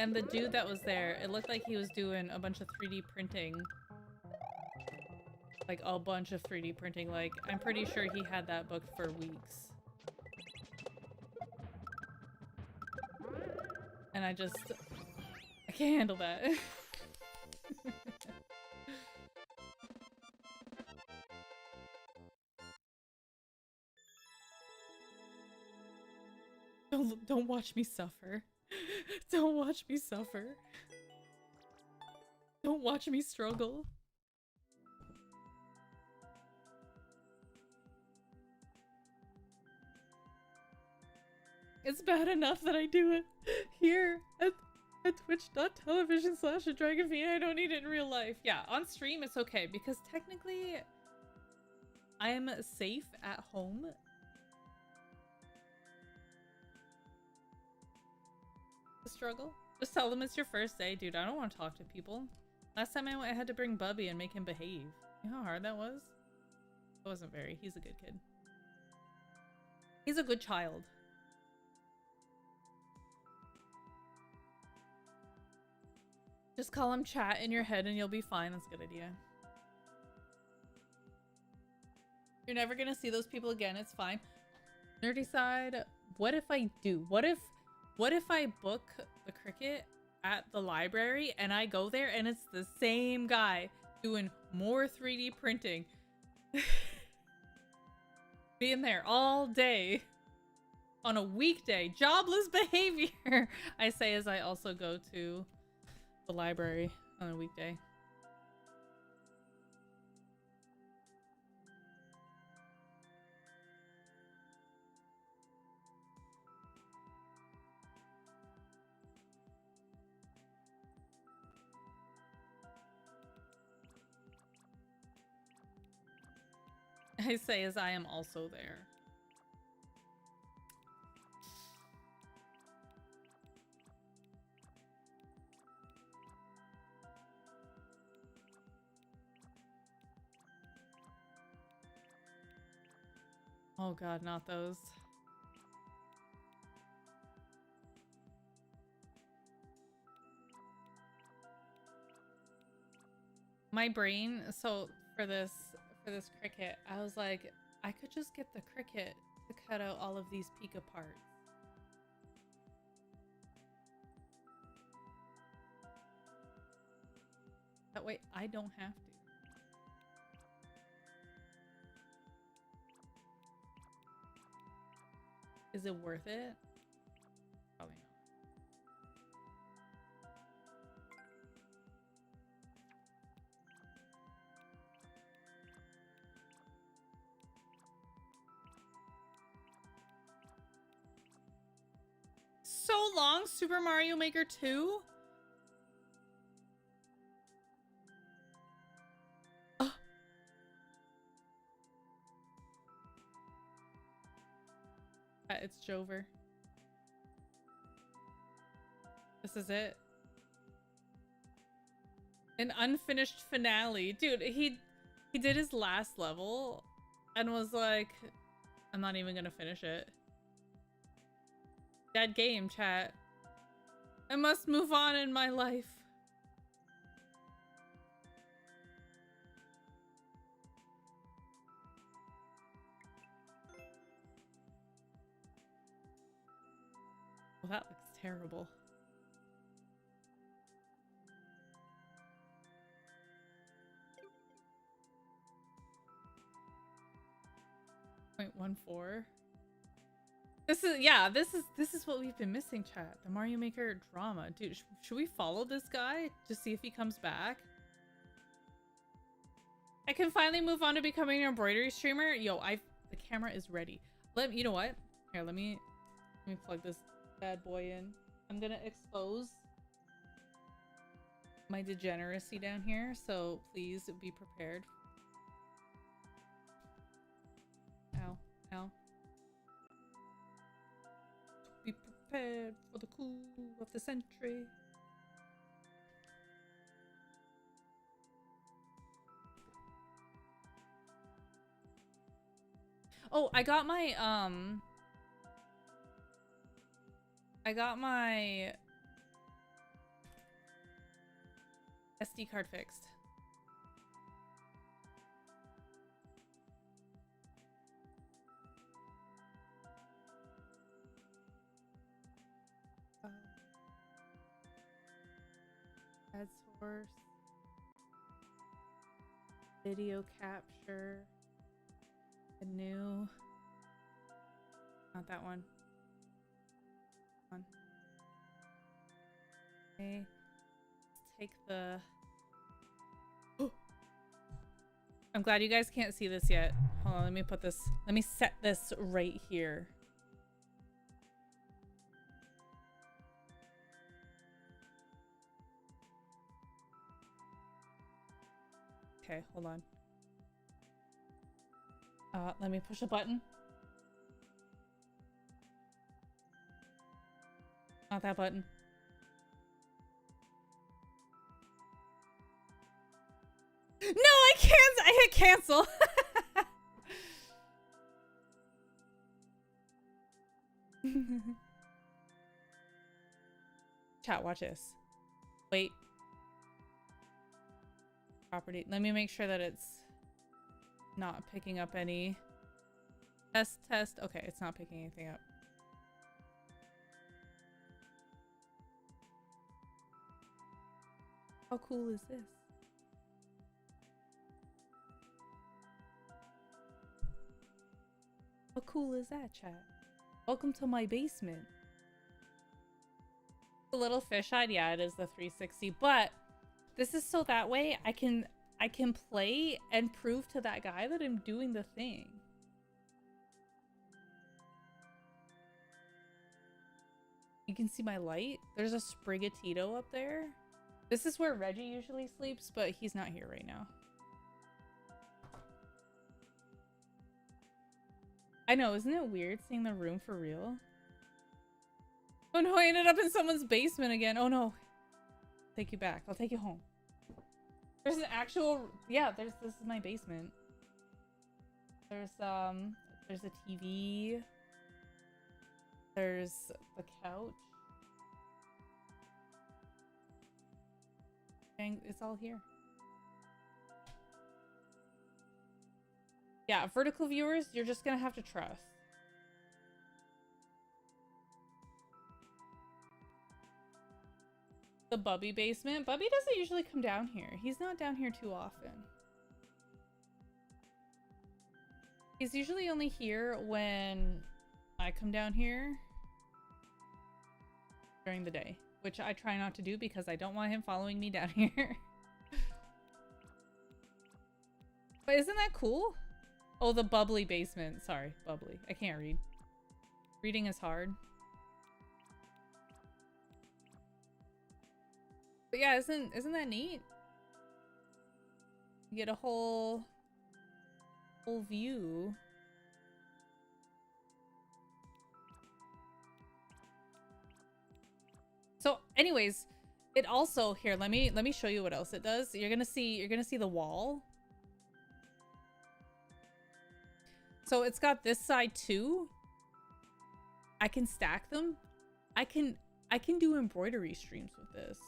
And the dude that was there, it looked like he was doing a bunch of 3D printing. Like a bunch of 3D printing. Like, I'm pretty sure he had that booked for weeks. And I can't handle that. Don't watch me suffer. Don't watch me suffer. Don't watch me struggle. It's bad enough that I do it here at twitch.tv/dragonfeed. I don't need it in real life. Yeah, on stream it's okay because technically I am safe at home. The struggle? Just tell them it's your first day. Dude, I don't want to talk to people. Last time I went, I had to bring Bubby and make him behave. You know how hard that was? It wasn't very. He's a good kid. He's a good child. Just call him chat in your head and you'll be fine. That's a good idea. You're never gonna see those people again. It's fine. Nerdy side, what if I do? What if I book the cricket at the library and I go there and it's the same guy doing more 3D printing? Being there all day on a weekday. Jobless behavior, I say as I also go to the library on a weekday. I say as I am also there. Oh god, not those. My brain, so for this cricket, I was like, I could just get the cricket to cut out all of these Pika parts. That way I don't have to. Is it worth it? Probably not. So long, Super Mario Maker 2? It's Jover. This is it. An unfinished finale. Dude, he did his last level and was like, I'm not even gonna finish it. Bad game, chat. I must move on in my life. Well, that looks terrible. .14. This is, yeah, this is what we've been missing, chat. The Mario Maker drama. Dude, should we follow this guy to see if he comes back? I can finally move on to becoming an embroidery streamer. Yo, the camera is ready. You know what? Here, let me plug this bad boy in. I'm gonna expose my degeneracy down here, so please be prepared. Ow, ow. Be prepared for the coup of the century. Oh, I got my SD card fixed. Add source. Video capture. A new. Not that one. Okay. Let's take the. I'm glad you guys can't see this yet. Hold on, let me put this. Let me set this right here. Okay, hold on. Let me push a button. Not that button. No, I can't. I hit cancel. Chat, watch this. Wait. Property. Let me make sure that it's not picking up any. Test. Okay, it's not picking anything up. How cool is this? How cool is that, chat? Welcome to my basement. The little fisheye, yeah, it is the 360, but this is so that way I can play and prove to that guy that I'm doing the thing. You can see my light. There's a Sprigatito up there. This is where Reggie usually sleeps, but he's not here right now. I know, isn't it weird seeing the room for real? Oh no, I ended up in someone's basement again. Oh no. Take you back. I'll take you home. There's an actual, yeah, this is my basement. There's a TV. There's the couch. And it's all here. Yeah, vertical viewers, you're just gonna have to trust. The Bubby basement. Bubby doesn't usually come down here. He's not down here too often. He's usually only here when I come down here during the day, which I try not to do because I don't want him following me down here. But isn't that cool? Oh, the bubbly basement. Sorry, bubbly. I can't read. Reading is hard. But yeah, isn't that neat? You get a whole view. So anyways, it also here, let me show you what else it does. You're gonna see the wall. So it's got this side too. I can stack them. I can do embroidery streams with this.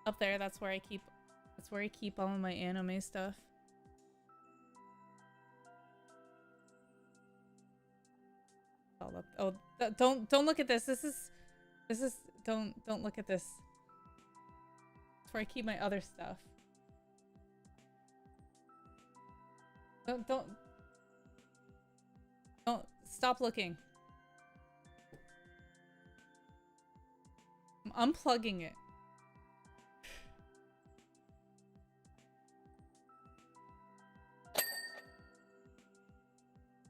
Up there, that's where I keep all of my anime stuff. All up. Oh, don't look at this. This is don't look at this. That's where I keep my other stuff. Don't stop looking. I'm unplugging it.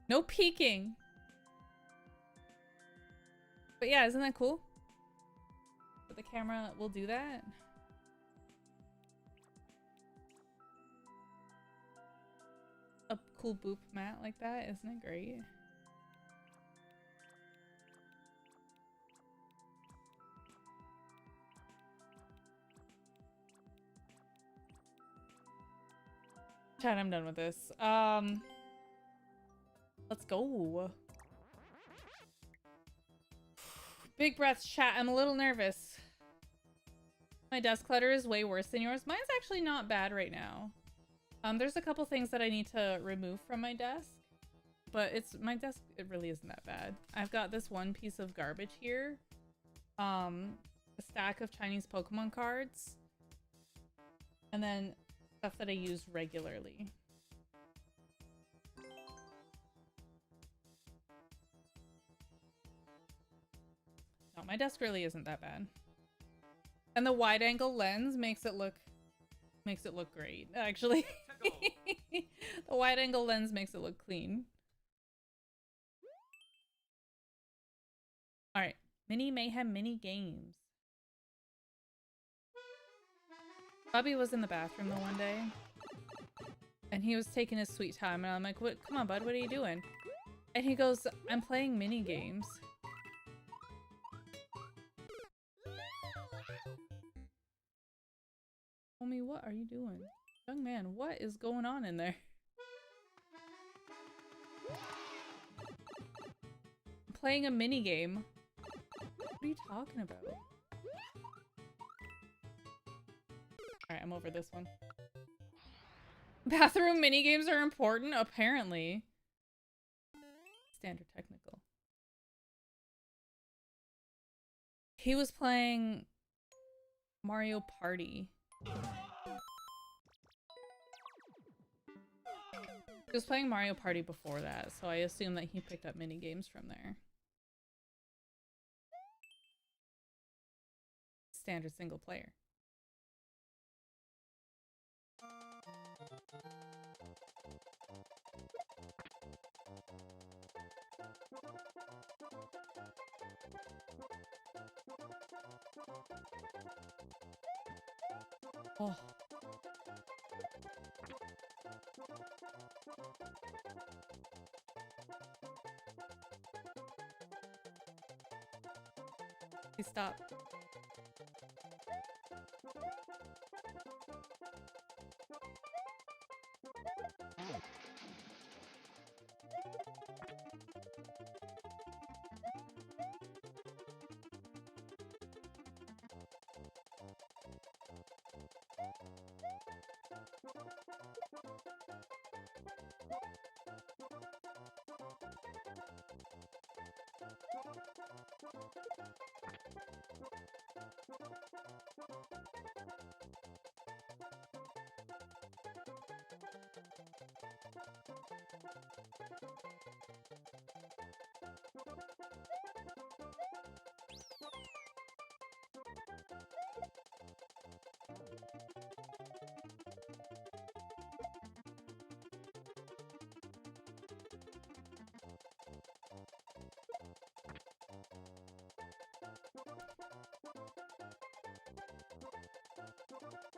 No peeking. But yeah, isn't that cool? But the camera will do that. A cool boop mat like that, isn't it great? Chat, I'm done with this. Let's go. Big breaths, chat. I'm a little nervous. My desk clutter is way worse than yours. Mine's actually not bad right now. There's a couple things that I need to remove from my desk, but my desk, it really isn't that bad. I've got this one piece of garbage here. A stack of Chinese Pokemon cards. And then stuff that I use regularly. No, my desk really isn't that bad. And the wide angle lens makes it look great, actually. The wide angle lens makes it look clean. All right, mini mayhem, mini games. Bobby was in the bathroom the one day, and he was taking his sweet time, and I'm like, "What? Come on, bud, what are you doing?" And he goes, "I'm playing mini games." Homie, what are you doing? Young man, what is going on in there? I'm playing a mini game. What are you talking about? Alright, I'm over this one. Bathroom mini games are important, apparently. Standard technical. He was playing Mario Party. He was playing Mario Party before that, so I assume that he picked up mini games from there. Standard single player. Oh. Please stop.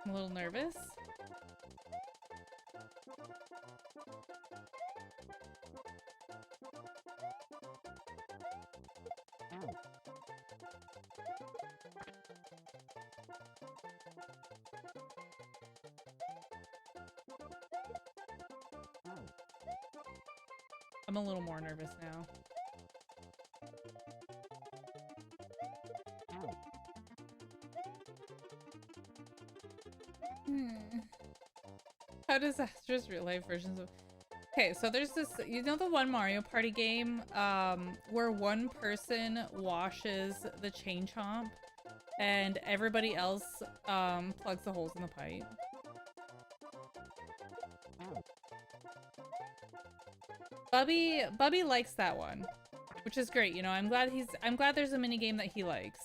I'm a little nervous. I'm a little more nervous now. How does Astra's real life versions of... Okay, so there's this, you know the one Mario Party game, where one person washes the chain chomp and everybody else, plugs the holes in the pipe? Bubby likes that one, which is great, you know, I'm glad there's a mini game that he likes.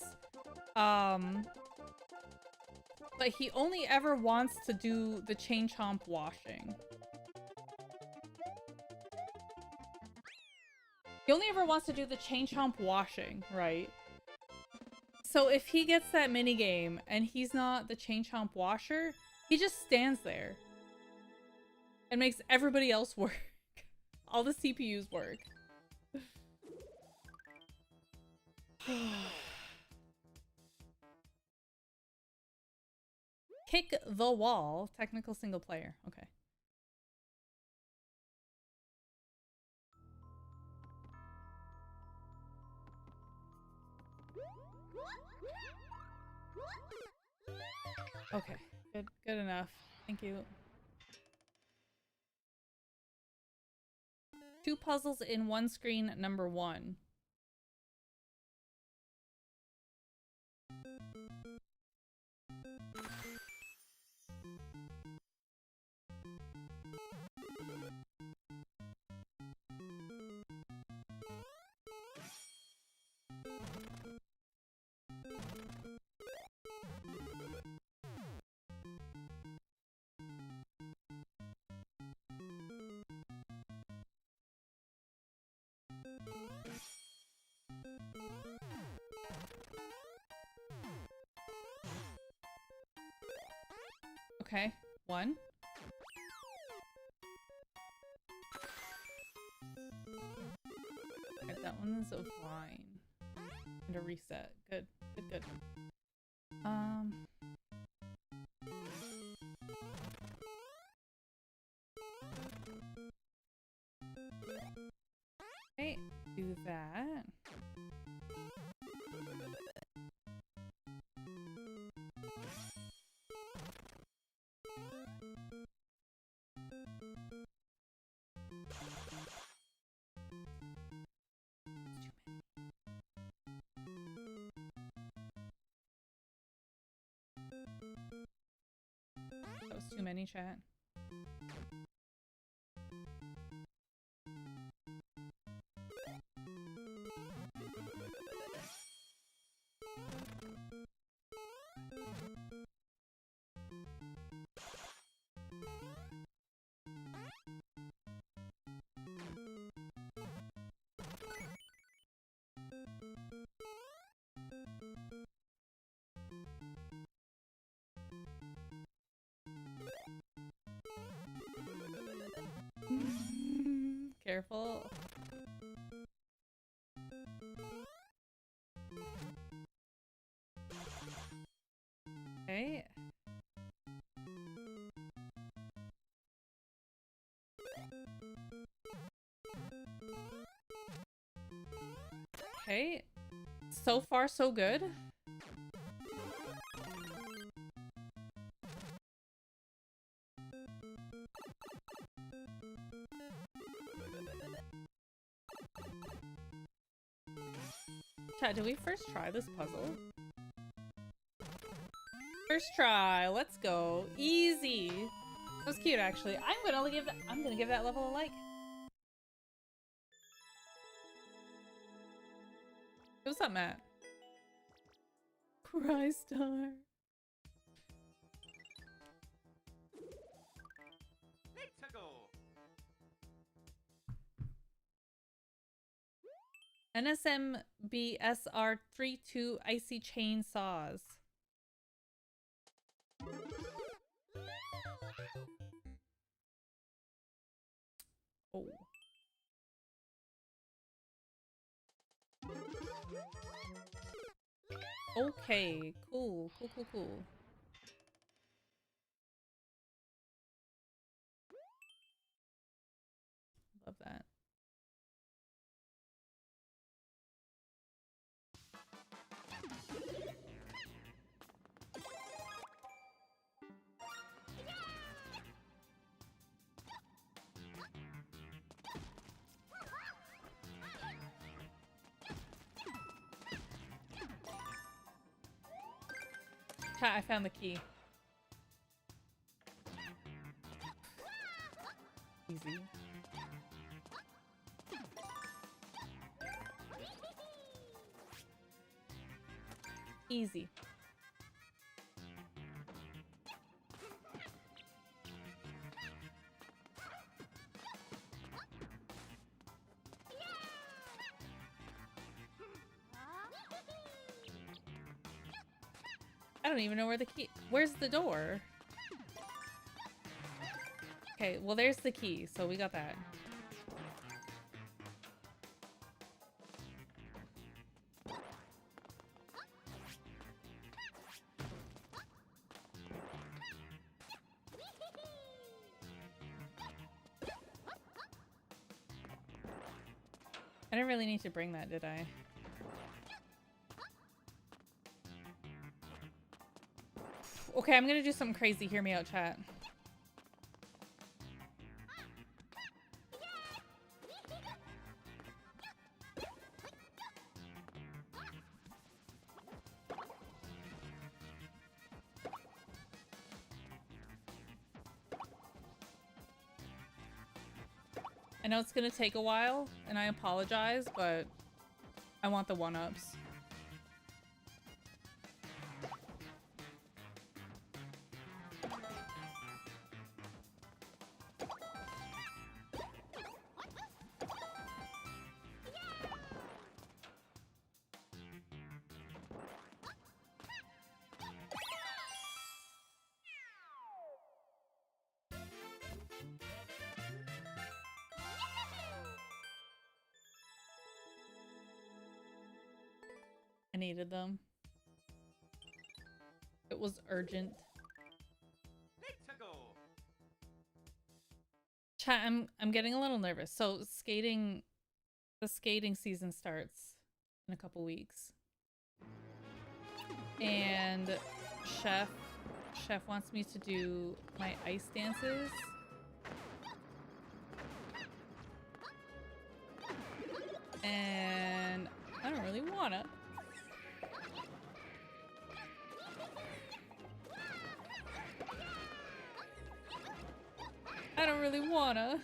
But he only ever wants to do the chain chomp washing. He only ever wants to do the chain chomp washing, right? So if he gets that mini game and he's not the chain chomp washer, he just stands there and makes everybody else work. All the CPUs work. Kick the wall. Technical single player. Okay. Okay. Good enough. Thank you. 2 puzzles in one screen, number 1. Okay, 1. Okay, that one is a fine. And a reset. Good. Good. Okay, do that. That was too many, chat. Careful. Okay. Okay. So far, so good. Chat, did we first try this puzzle? First try. Let's go. Easy. That was cute, actually. I'm gonna give that level a like. What's up, Matt? Cry star. NSMBSR32 icy chainsaws. Oh. Okay, cool. Love that. Chat, I found the key. Easy. Easy. I don't even know where the key... Where's the door? Okay, well there's the key, so we got that. I didn't really need to bring that, did I? Okay, I'm gonna do something crazy. Hear me out, chat. I know it's gonna take a while, and I apologize, but I want the one-ups. I needed them. It was urgent. Chat, I'm getting a little nervous. So the skating season starts in a couple weeks. And Chef wants me to do my ice dances. And I don't really wanna. I don't really wanna.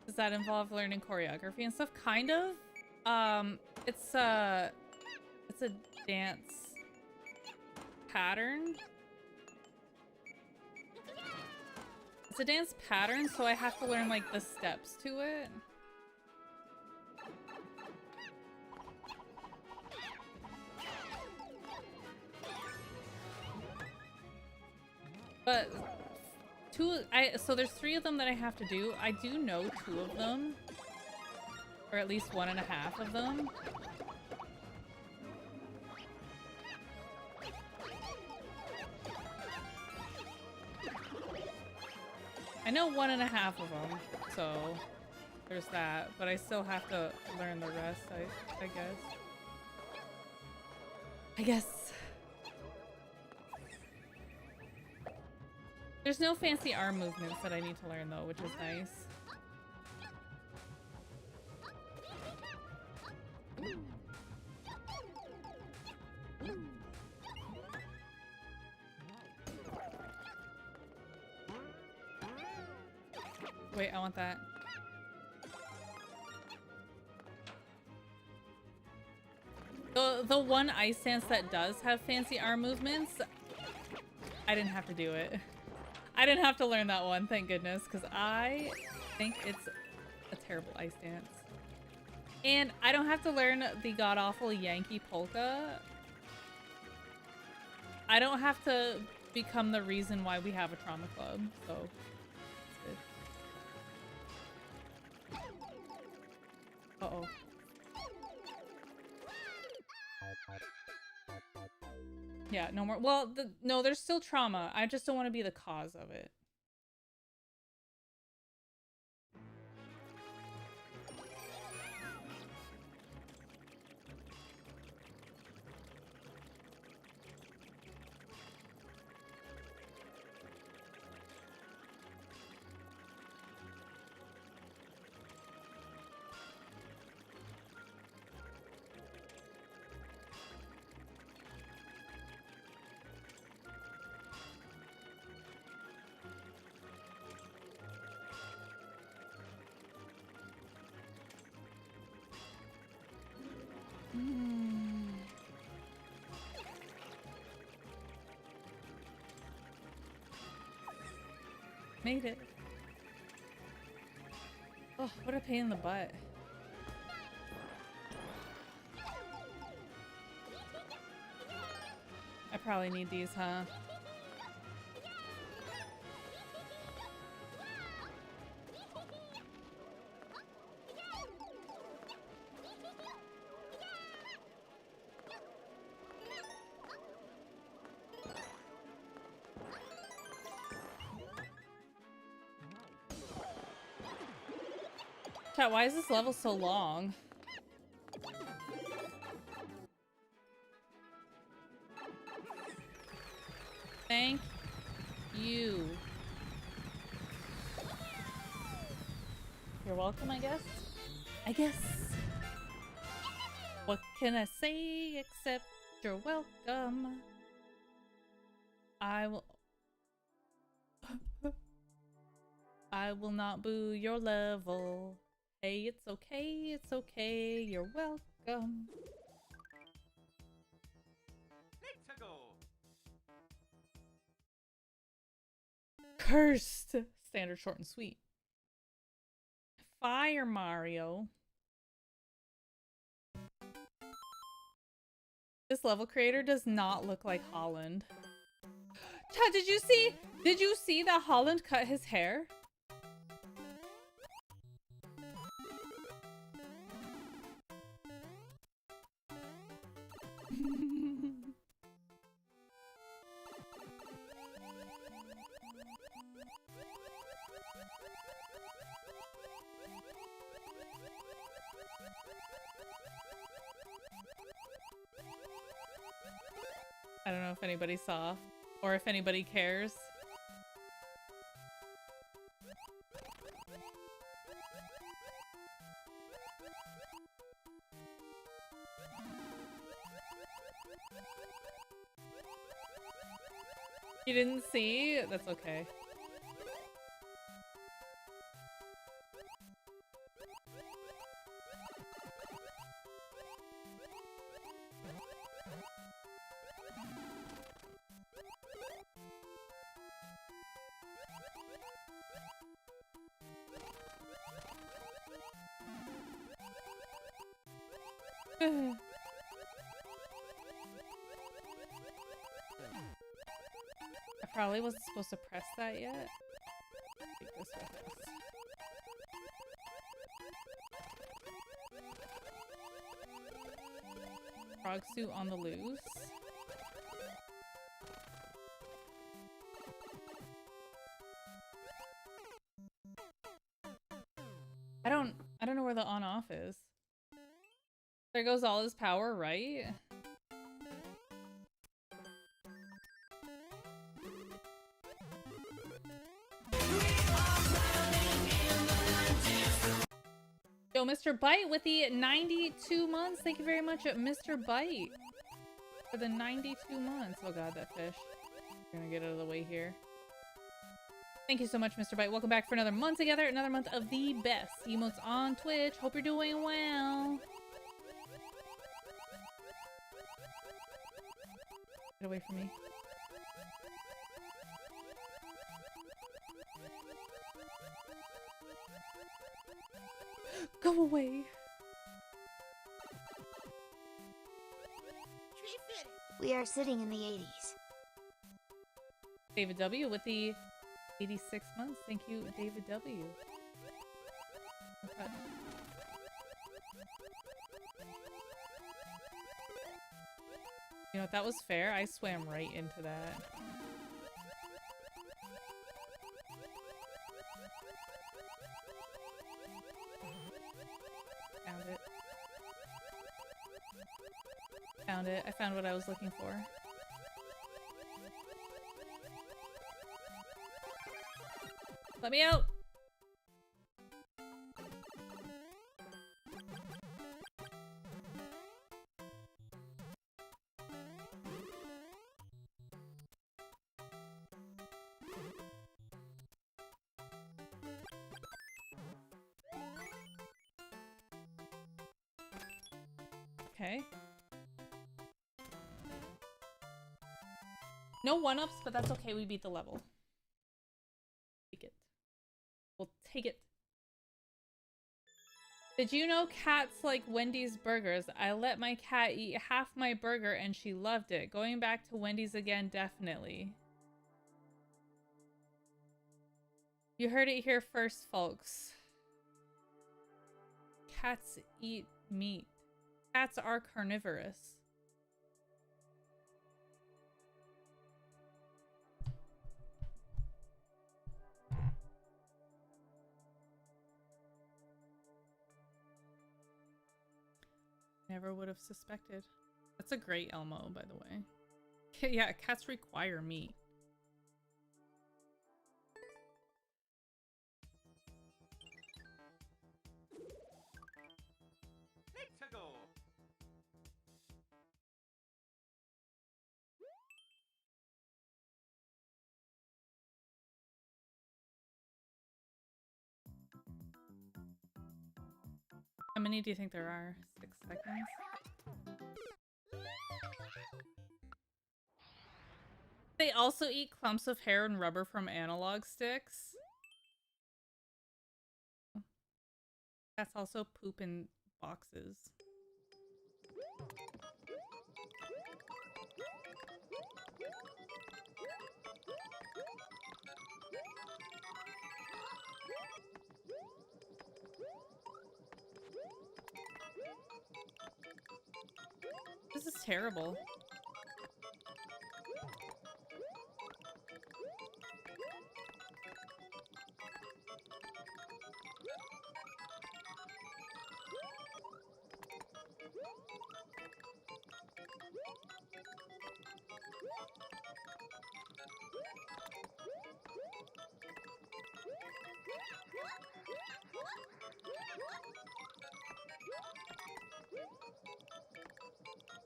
Does that involve learning choreography and stuff? Kind of. It's a dance pattern. It's a dance pattern, so I have to learn like the steps to it. But so there's 3 of them that I have to do. I do know 2 of them. Or at least 1.5 of them. I know 1.5 of them, so there's that. But I still have to learn the rest, I guess. I guess. There's no fancy arm movements that I need to learn though, which is nice. Wait, I want that. The one ice dance that does have fancy arm movements, I didn't have to do it. I didn't have to learn that one, thank goodness, because I think it's a terrible ice dance. And I don't have to learn the god-awful Yankee polka. I don't have to become the reason why we have a trauma club, so it's good. Uh-oh. Yeah, no more. Well, no, there's still trauma. I just don't want to be the cause of it. Made it. Oh, what a pain in the butt. I probably need these, huh? Chat, why is this level so long? Thank you. You're welcome, I guess? I guess. What can I say except you're welcome? I will... I will not boo your level. Hey, it's okay, you're welcome. Cursed! Standard, short, and sweet. Fire Mario. This level creator does not look like Holland. Chad, did you see that Holland cut his hair? I don't know if anybody saw or if anybody cares. You didn't see? That's okay. I probably wasn't supposed to press that yet. Take this with us. Frog suit on the loose. I don't know where the on-off is. There goes all his power, right? Yo, Mr. Bite with the 92 months. Thank you very much, Mr. Bite, for the 92 months. Oh god, that fish. We're gonna get out of the way here. Thank you so much, Mr. Bite. Welcome back for another month together. Another month of the best emotes on Twitch. Hope you're doing well. Get away from me. Go away. We are sitting in the 80s. David W with the 86 months. Thank you, David W. Okay. You know, if that was fair, I swam right into that. Found it. Found it. I found what I was looking for. Let me out! Okay. No one-ups, but that's okay. We beat the level. Take it. We'll take it. Did you know cats like Wendy's burgers? I let my cat eat half my burger and she loved it. Going back to Wendy's again, definitely. You heard it here first, folks. Cats eat meat. Cats are carnivorous. Never would have suspected. That's a great Elmo, by the way. Yeah, cats require meat. Let's go. How many do you think there are? 6 seconds? They also eat clumps of hair and rubber from analog sticks. Cats also poop in boxes. This is terrible.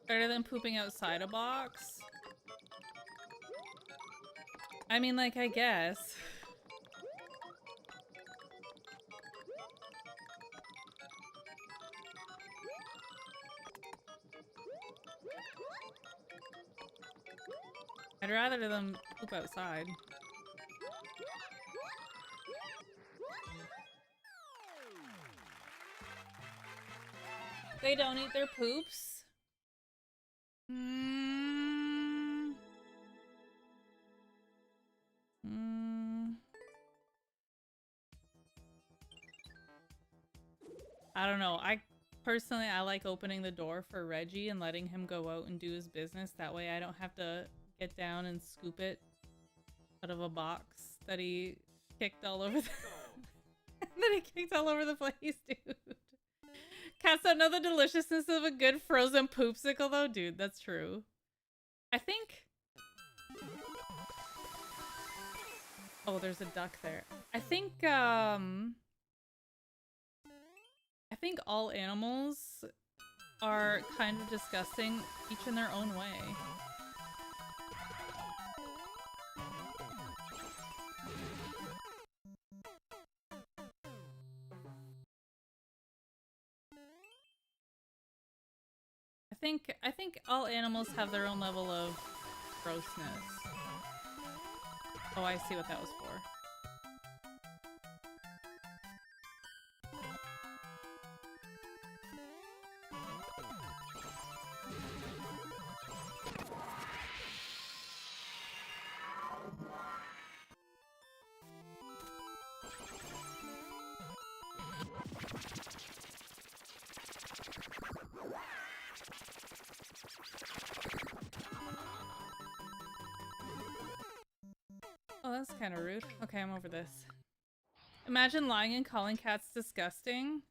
Better than pooping outside a box? I mean, like, I guess. I'd rather them poop outside. They don't eat their poops? I don't know. Personally, I like opening the door for Reggie and letting him go out and do his business. That way I don't have to get down and scoop it out of a box that he kicked all over the that he kicked all over the place, dude. Cats don't know the deliciousness of a good frozen poopsicle though, dude. That's true. I think... Oh, there's a duck there. I think all animals are kind of disgusting, each in their own way. I think all animals have their own level of grossness. Oh, I see what that was for. Oh, that's kind of rude. Okay, I'm over this. Imagine lying and calling cats disgusting.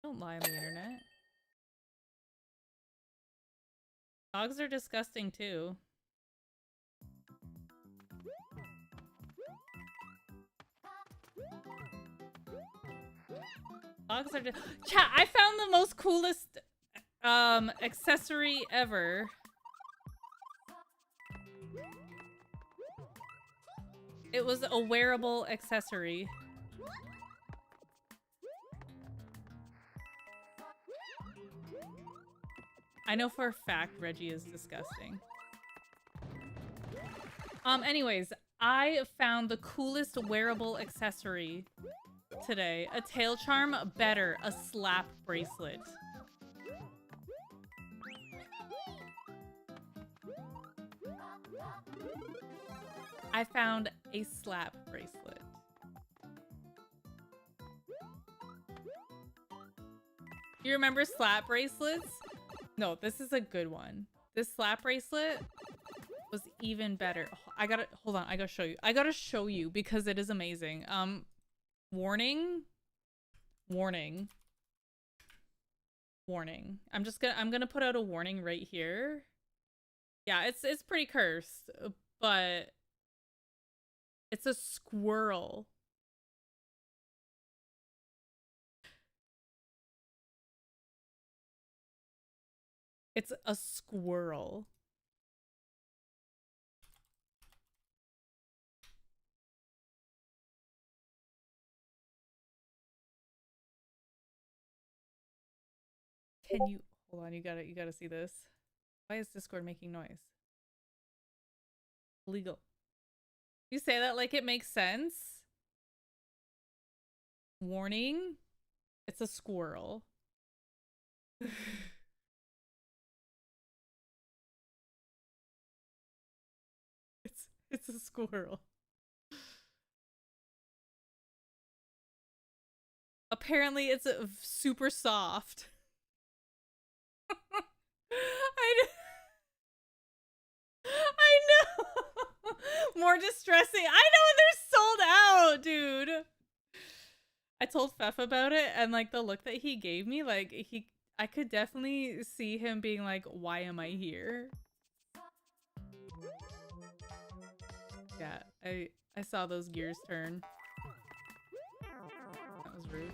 Don't lie on the internet. Dogs are disgusting too. Dogs are Chat, I found the most coolest accessory ever. It was a wearable accessory. I know for a fact Reggie is disgusting. Anyways, I found the coolest wearable accessory today. A tail charm, better, a slap bracelet. I found a slap bracelet. You remember slap bracelets? No, this is a good one. This slap bracelet was even better. I gotta, hold on, I gotta show you. I gotta show you because it is amazing. Warning. Warning. Warning. I'm gonna put out a warning right here. Yeah, it's pretty cursed, but it's a squirrel. It's a squirrel. Can you hold on, you gotta see this. Why is Discord making noise? Illegal. You say that like it makes sense. Warning. It's a squirrel. It's a squirrel. Apparently it's super soft. I know. More distressing. I know, they're sold out, dude. I told Fef about it, and like the look that he gave me, like I could definitely see him being like, why am I here? Yeah, I saw those gears turn. That was rude.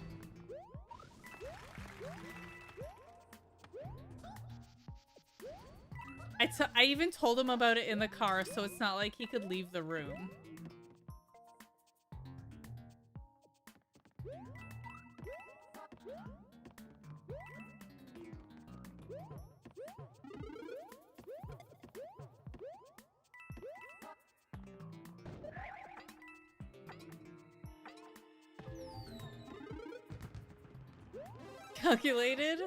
I even told him about it in the car, so it's not like he could leave the room. Calculated?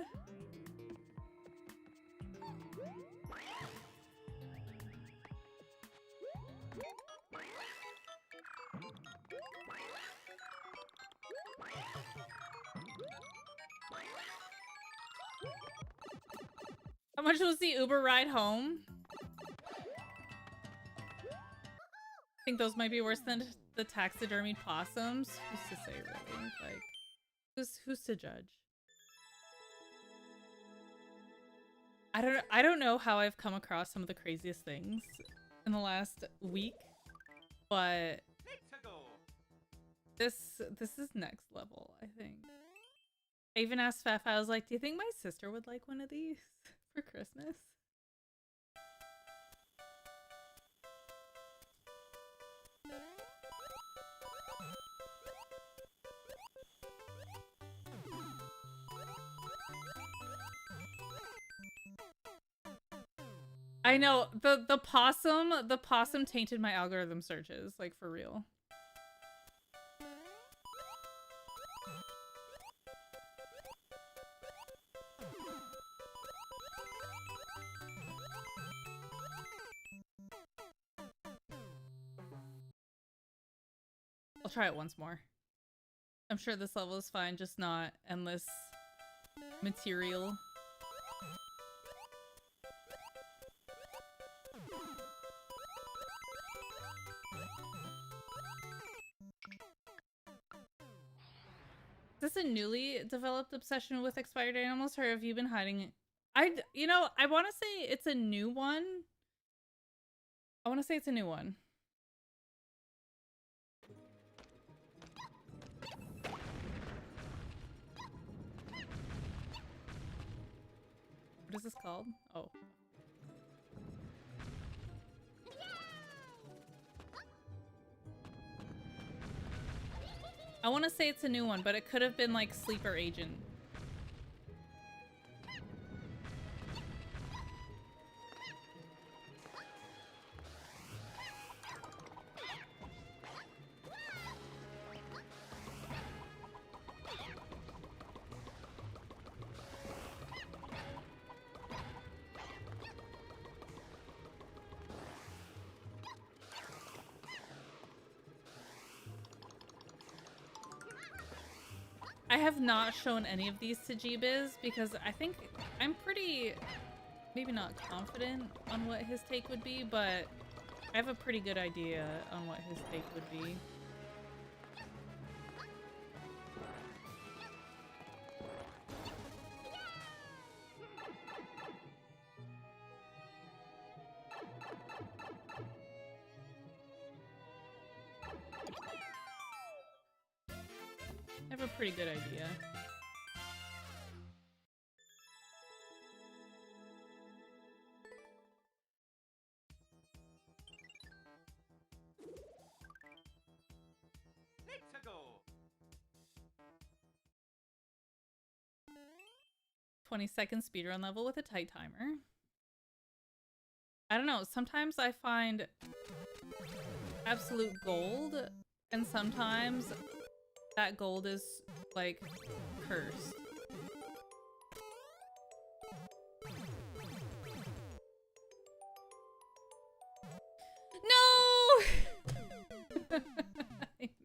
How much was the Uber ride home? I think those might be worse than the taxidermied possums. Who's to say, really? Like, who's to judge? I don't know how I've come across some of the craziest things in the last week, but this is next level, I think. I even asked Fef, I was like, do you think my sister would like one of these for Christmas? I know, the possum tainted my algorithm searches, like for real. I'll try it once more. I'm sure this level is fine, just not endless material. Is this a newly developed obsession with expired animals, or have you been hiding it? You know, I want to say it's a new one. I want to say it's a new one. What is this called? Oh. I want to say it's a new one, but it could have been like Sleeper Agent. I have not shown any of these to G-Biz because I think I'm pretty, maybe not confident on what his take would be, but I have a pretty good idea on what his take would be. I have a pretty good idea. Let's go. 20-second speedrun level with a tight timer. I don't know, sometimes I find absolute gold, and sometimes that gold is, like, cursed. No! I missed it.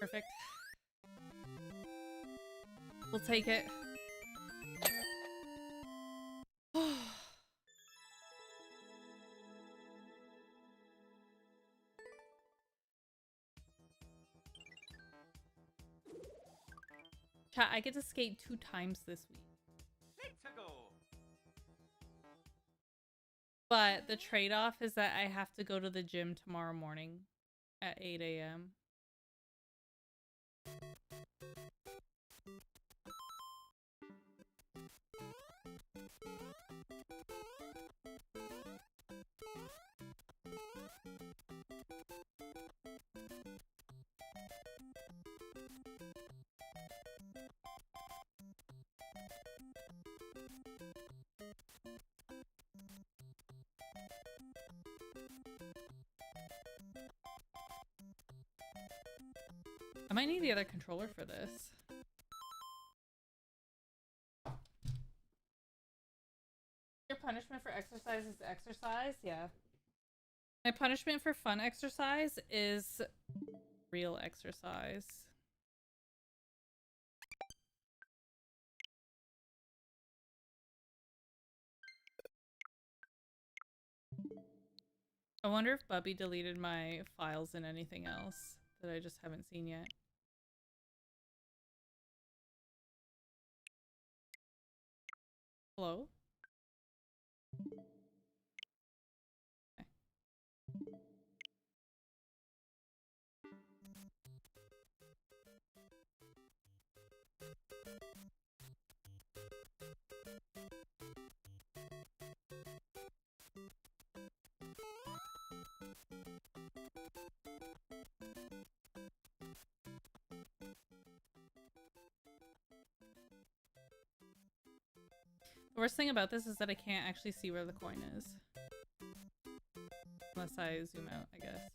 Perfect. We'll take it. Chat, I get to skate 2 times this week. Let's go. But the trade-off is that I have to go to the gym tomorrow morning at 8 a.m. I might need the other controller for this. Your punishment for exercise is exercise? Yeah. My punishment for fun exercise is real exercise. I wonder if Bubby deleted my files and anything else that I just haven't seen yet. Hello? Okay. The worst thing about this is that I can't actually see where the coin is. Unless I zoom out, I guess.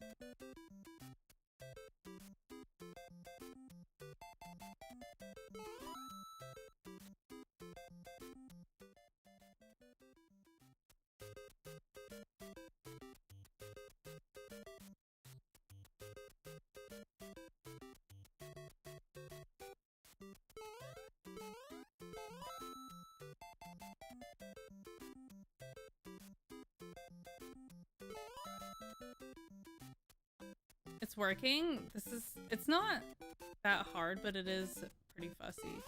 It's working. It's not that hard, but it is pretty fussy.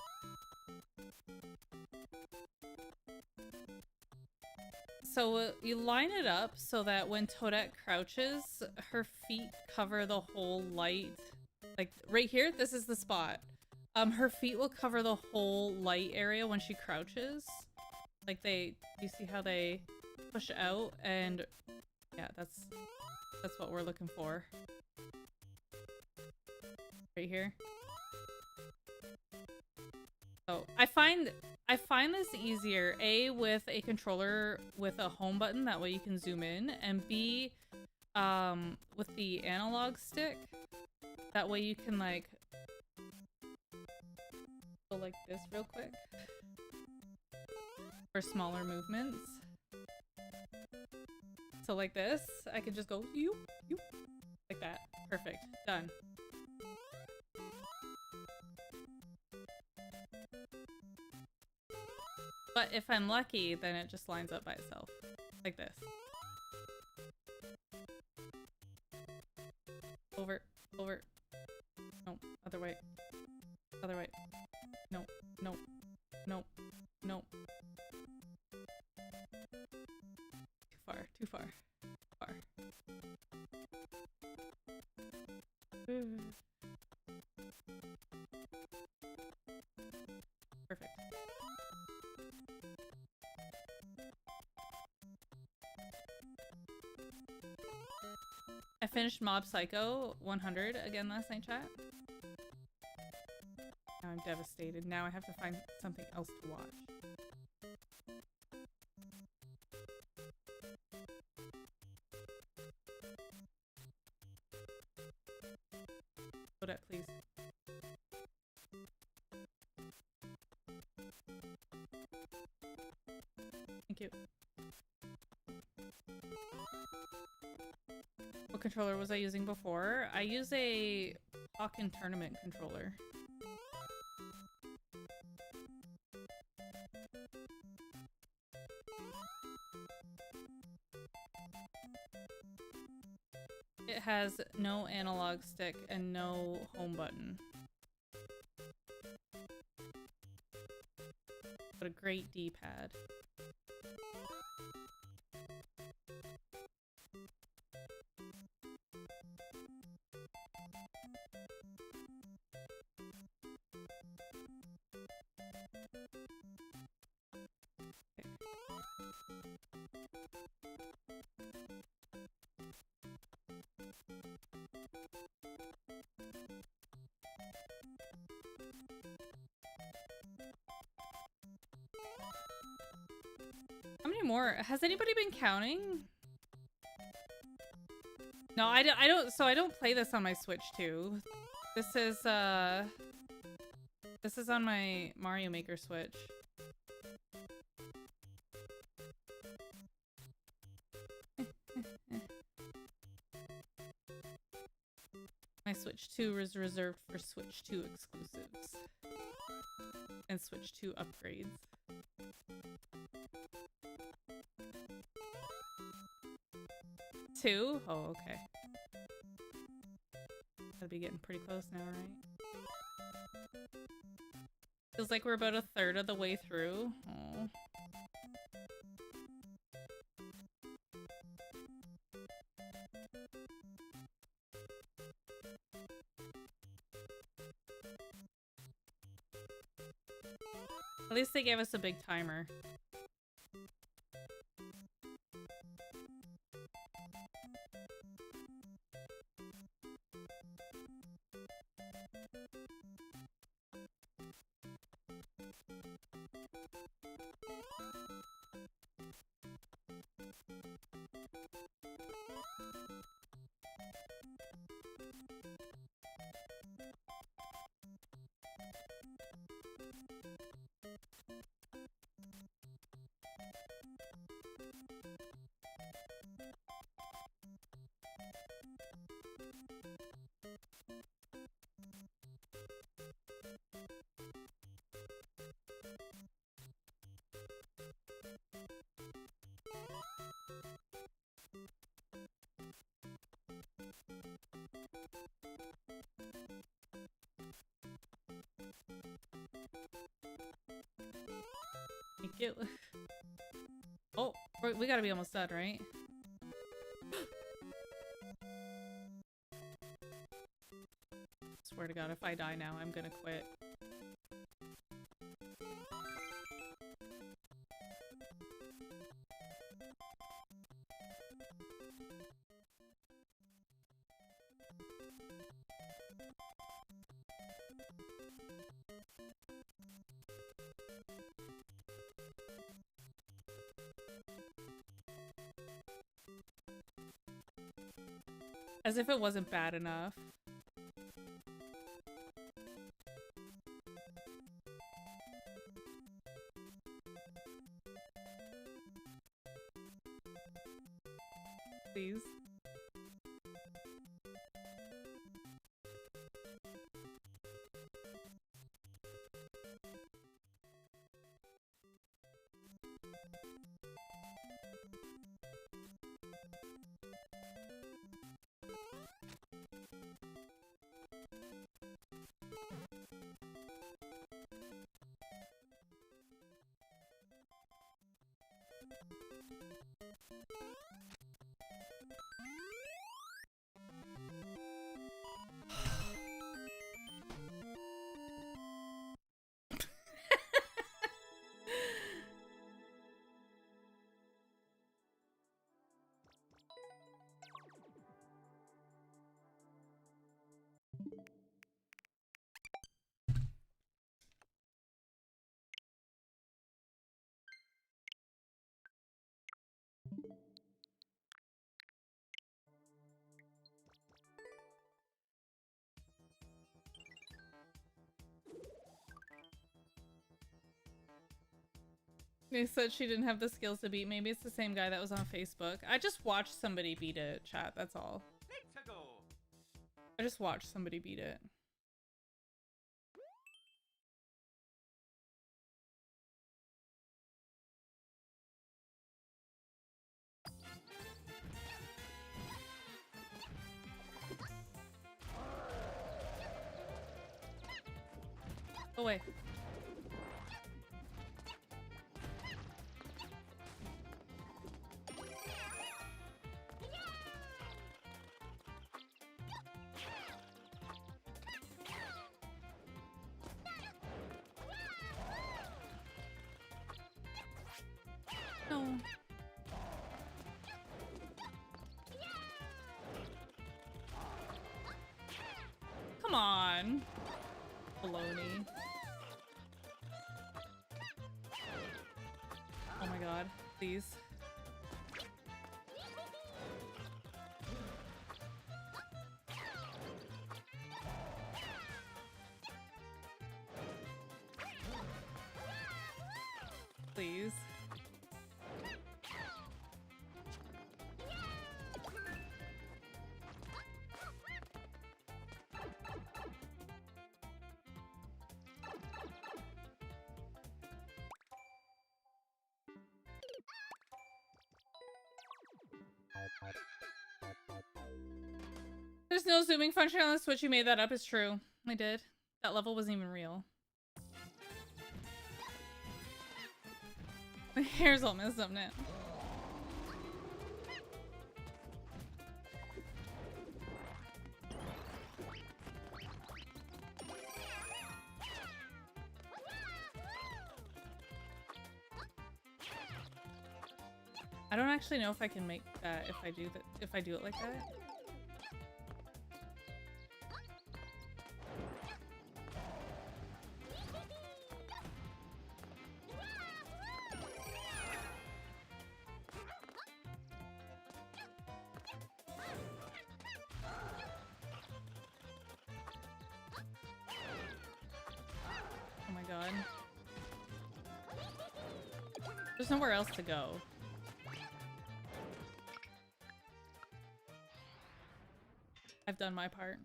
So you line it up so that when Toadette crouches, her feet cover the whole light. Like right here, this is the spot. Her feet will cover the whole light area when she crouches. Like you see how they push out, and yeah, that's what we're looking for. Right here. So I find I find this easier, A, with a controller with a home button, that way you can zoom in, and B, with the analog stick, that way you can, like, go like this real quick for smaller movements. So like this, I can just go, you, like that. Perfect. Done. But if I'm lucky, then it just lines up by itself. Like this. Over, over. No, other way. Other way. No, no, no, no. Too far, too far, far. Perfect. I finished Mob Psycho 100 again last night, chat. Now I'm devastated. Now I have to find something else to watch. Load up, please. Thank you. What controller was I using before? I use a Pokken Tournament controller. It has no analog stick and no home button. But a great D-pad. How many more? Has anybody been counting? No, I don't, so I don't play this on my Switch too. This is on my Mario Maker Switch. My Switch 2 is reserved for Switch 2 exclusives. And Switch 2 upgrades. Two? Oh, okay. Gotta be getting pretty close now, right? Feels like we're about a third of the way through. Oh. At least they gave us a big timer. Thank you. Oh, we gotta be almost done, right? Swear to God, if I die now, I'm gonna quit. As if it wasn't bad enough. Please. They said she didn't have the skills to beat. Maybe it's the same guy that was on Facebook. I just watched somebody beat it, chat. That's all. Let's go. I just watched somebody beat it. Go away. No. Come on. Baloney. Oh my god. Please. Please. There's no zooming function on the Switch. You made that up. It's true. I did. That level wasn't even real. My hair's all messed up now. I don't actually know if I can make that if I do it like that. Oh my god. There's nowhere else to go. I've done my part.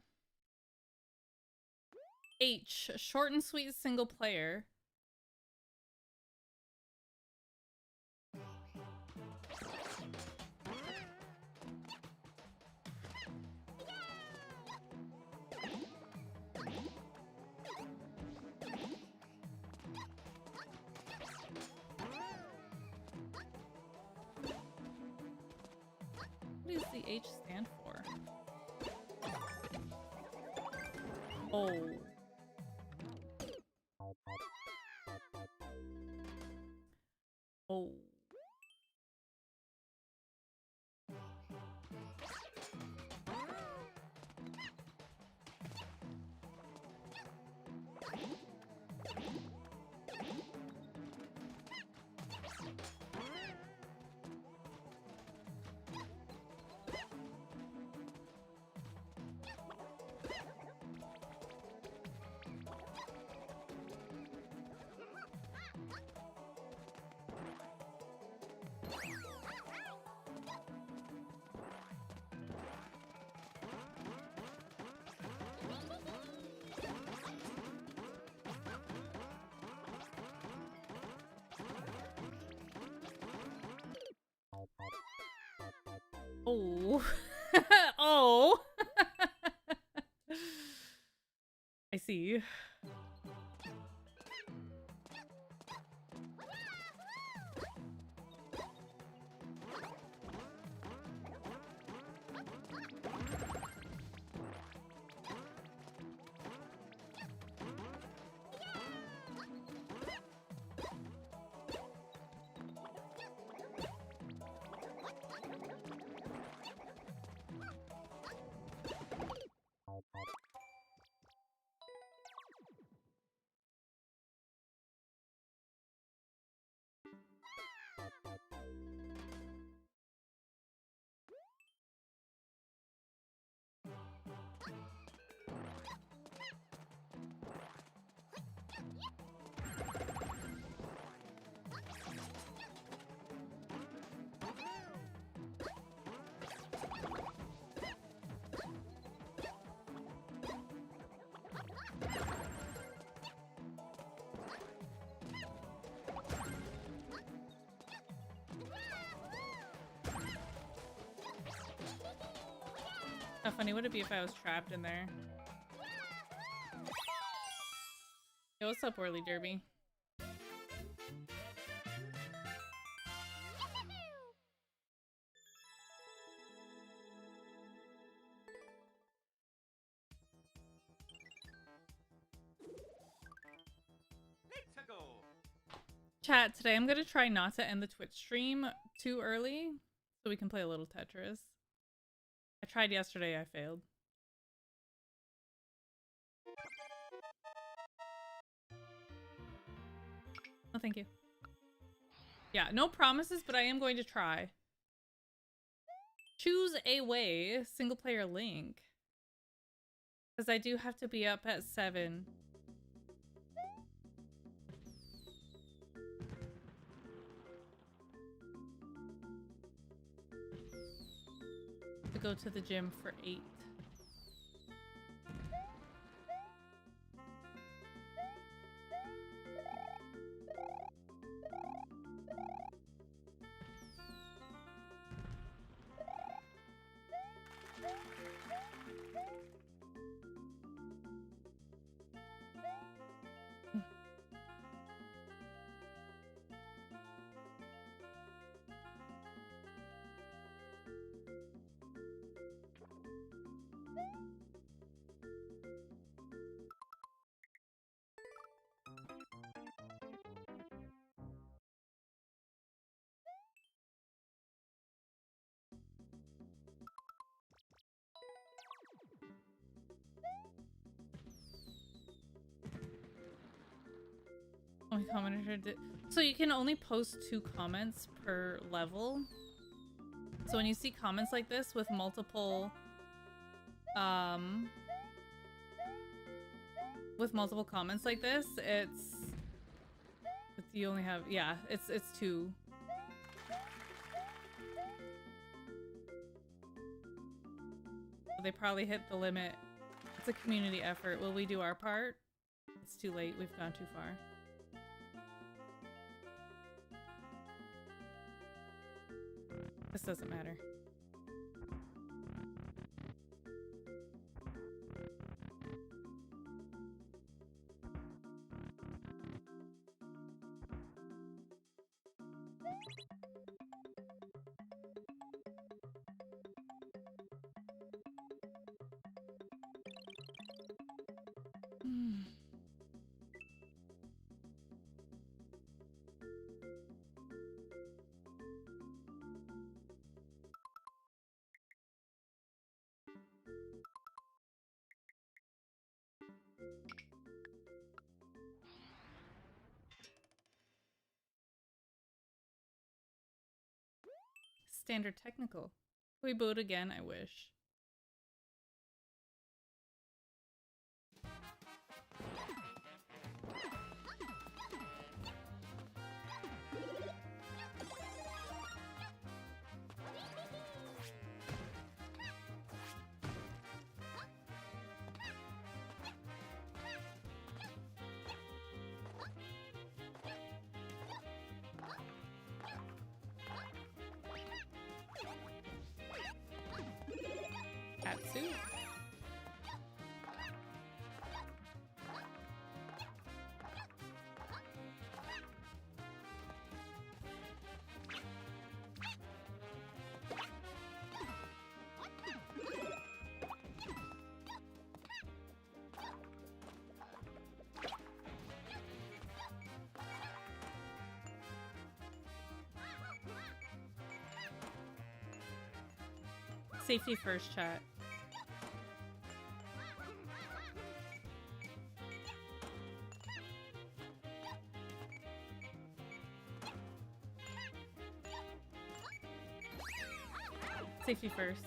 H. Short and sweet single player. What does the H stand for? Oh. Oh. Oh. Oh. I see. How funny would it be if I was trapped in there? Yo, what's up, Whirly Derby? Let's go. Chat, today I'm gonna try not to end the Twitch stream too early so we can play a little Tetris. I tried yesterday, I failed. Oh, thank you. Yeah, no promises, but I am going to try. Choose a way, single player link. Because I do have to be up at 7. To go to the gym for 8. Only commenter did. So you can only post 2 comments per level. So when you see comments like this with multiple comments like this, it's you only have, yeah, it's 2. They probably hit the limit. It's a community effort. Will we do our part? It's too late. We've gone too far. This doesn't matter. Standard technical. Can we boot again? I wish. suit. Safety first, chat. Safety first.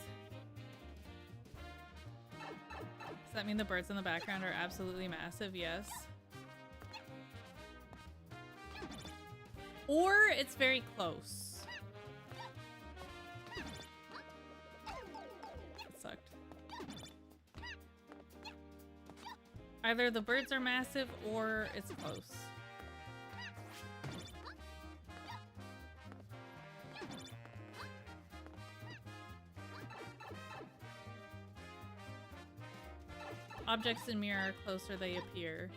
Does that mean the birds in the background are absolutely massive? Yes. Or it's very close. That sucked. Either the birds are massive or it's close. Objects in mirror are closer they appear.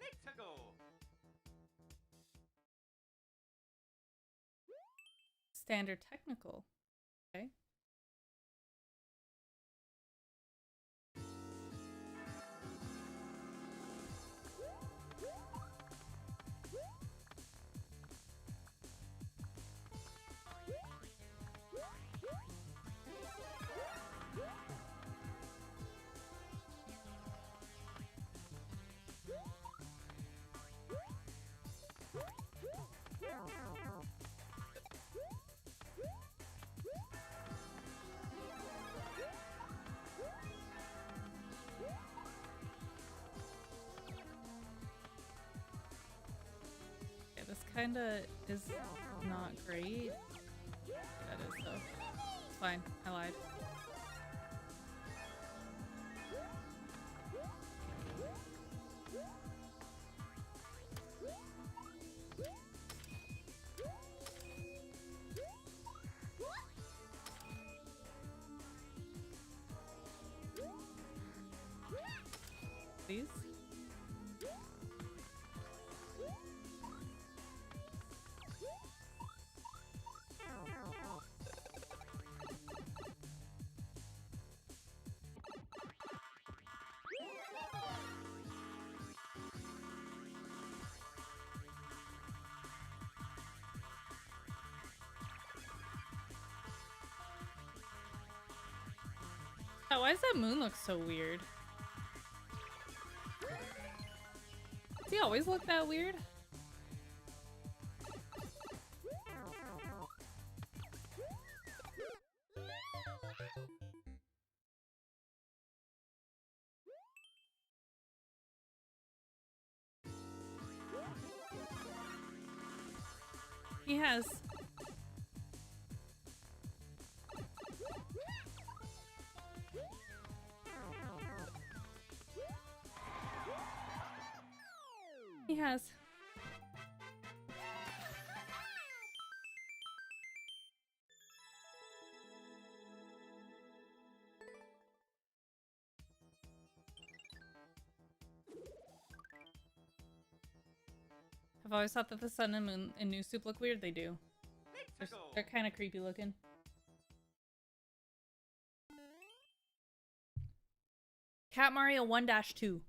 Let's go. Standard technical. Okay. Yeah, this kinda is not great. That is though. It's fine. I lied. Please? Oh, why does that moon look so weird? Does he always look that weird? He has. He has. I've always thought that the sun and moon in New Soup look weird. They do. They're kind of creepy looking. Cat Mario 1-2.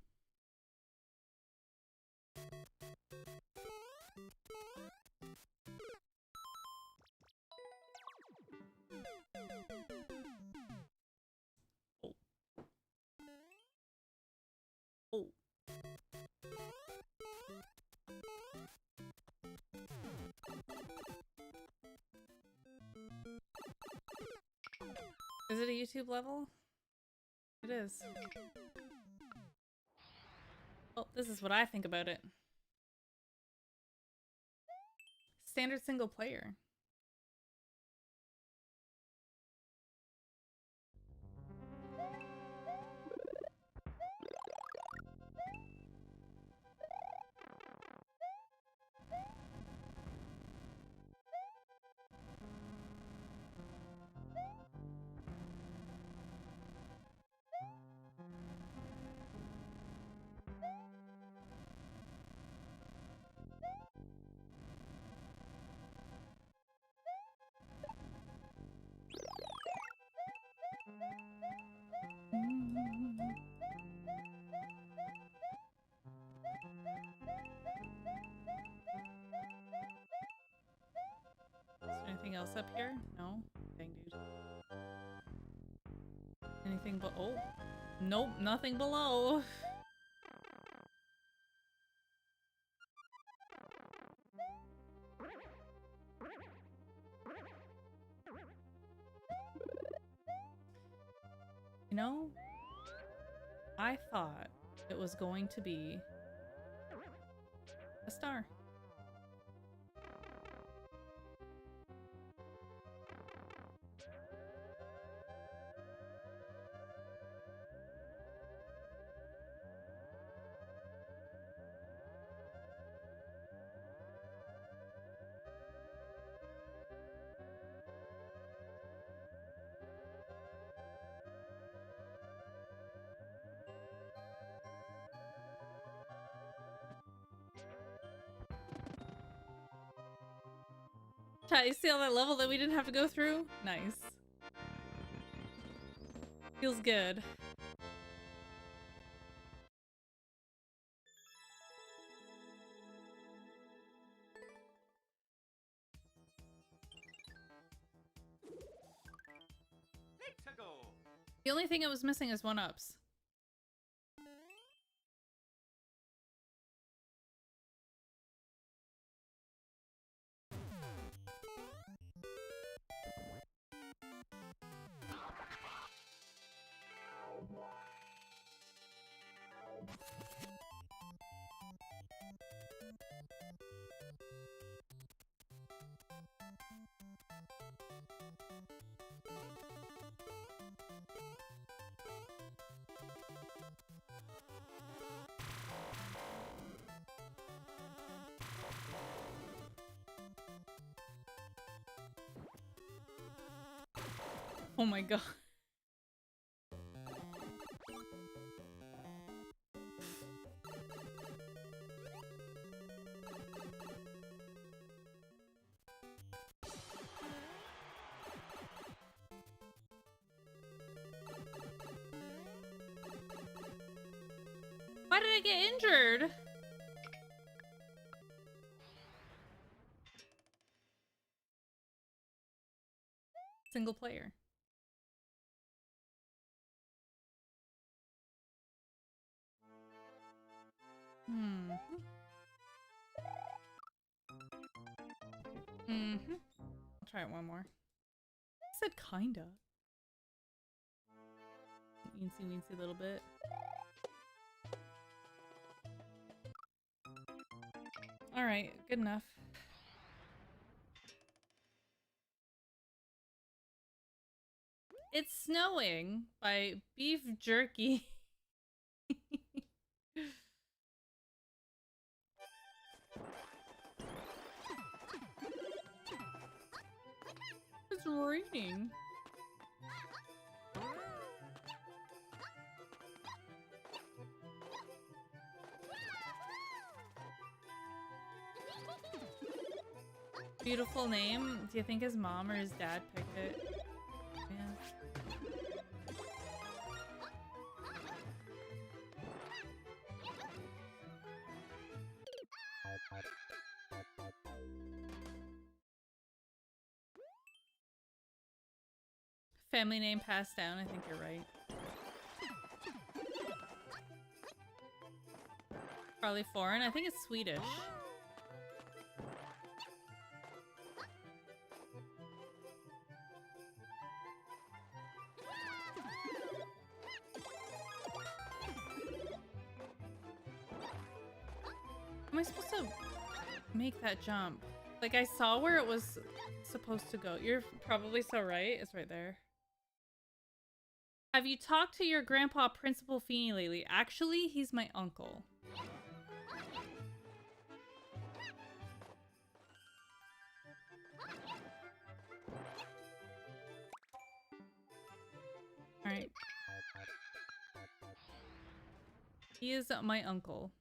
Oh. Oh. Is it a YouTube level? It is. Well, this is what I think about it. Standard single player. else up here? No? Dang, dude. Anything but... Oh. Nope, nothing below. You know, I thought it was going to be a star. Chat, you see all that level that we didn't have to go through? Nice. Feels good. Let's go. The only thing it was missing is 1-ups. Oh my god. Why did I get injured? Single player. I'll try it one more. I said kinda. Eensy weensy little bit. Alright, good enough. It's Snowing by Beef Jerky. It's raining. Beautiful name. Do you think his mom or his dad picked it? Yeah. Family name passed down. I think you're right. Probably foreign. I think it's Swedish. How am I supposed to make that jump? Like, I saw where it was supposed to go. You're probably so right. It's right there. Have you talked to your grandpa, Principal Feeney, lately? Actually, he's my uncle. Alright. He is my uncle.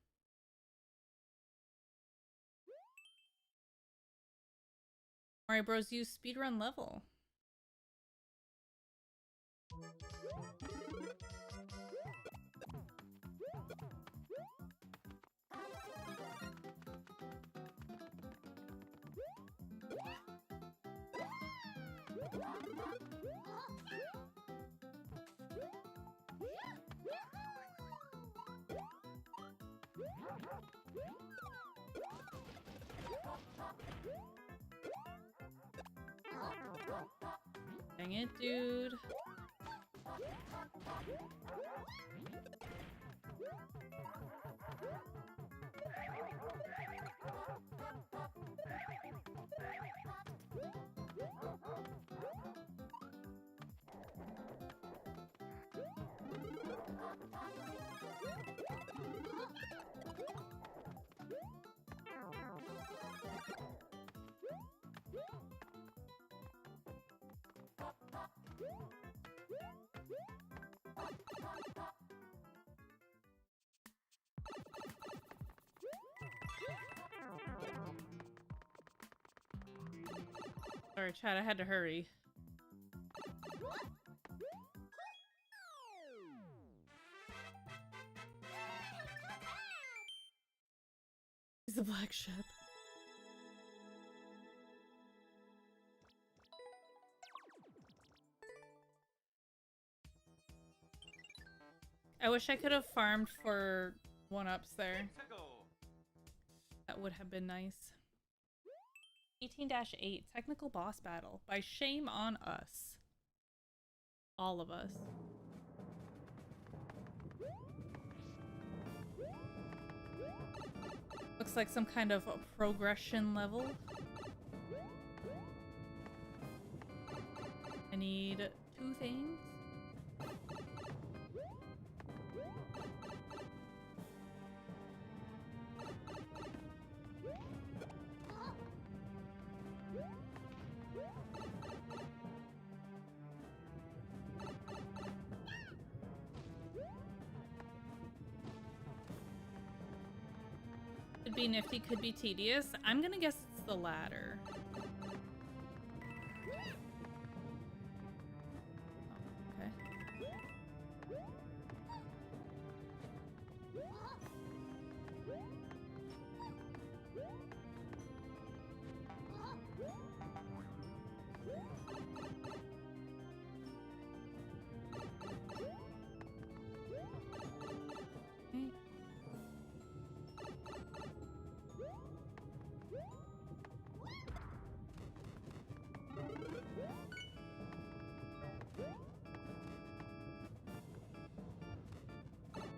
Alright, bros, use speedrun level. Dang it, dude. Sorry, Chad, I had to hurry. He's the black ship. I wish I could have farmed for 1-ups there. To go. That would have been nice. 18-8 Technical Boss Battle by Shame on Us. All of us. Looks like some kind of a progression level. I need 2 things. Could be nifty, could be tedious. I'm gonna guess it's the latter. Oh, okay. Okay.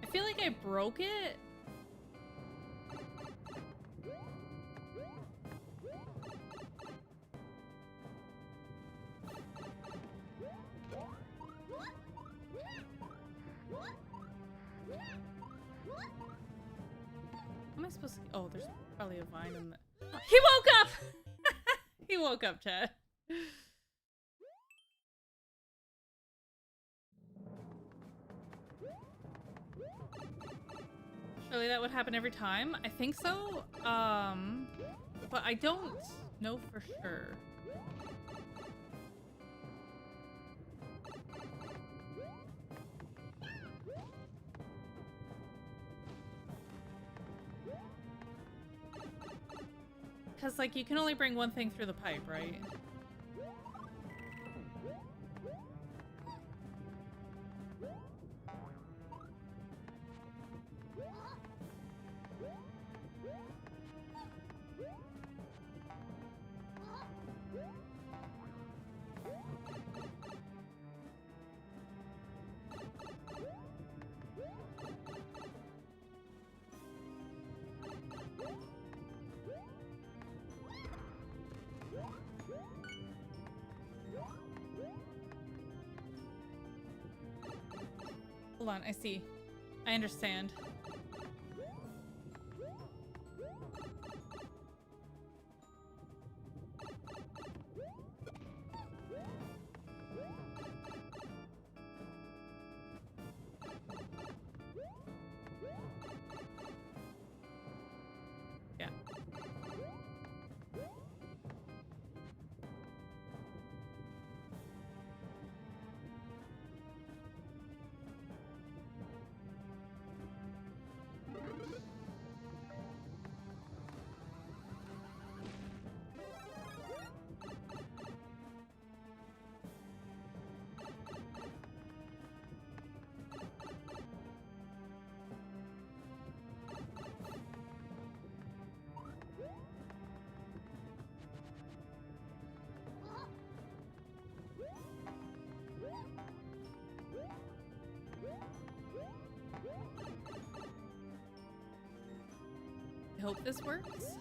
I feel like I broke it. How am I supposed to? Oh, there's probably a vine in the. He woke up! He woke up, Chad. Surely that would happen every time? I think so. But I don't know for sure. Because, like, you can only bring one thing through the pipe, right? Hold on, I see. I understand. Yeah. I hope this works.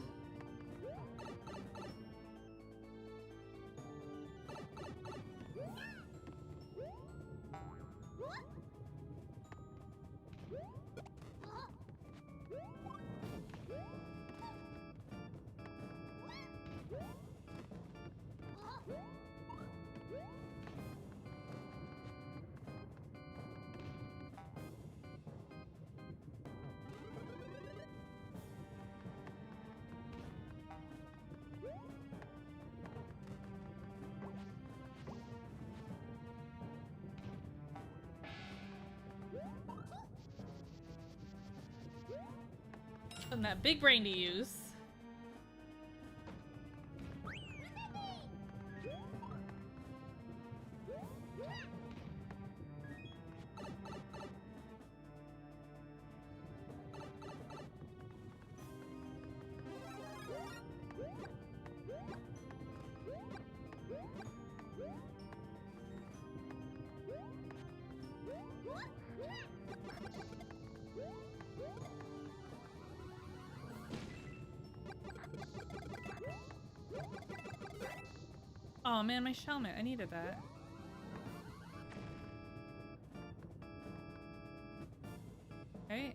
And that big brain to use. Oh man, my helmet. I needed that. Okay,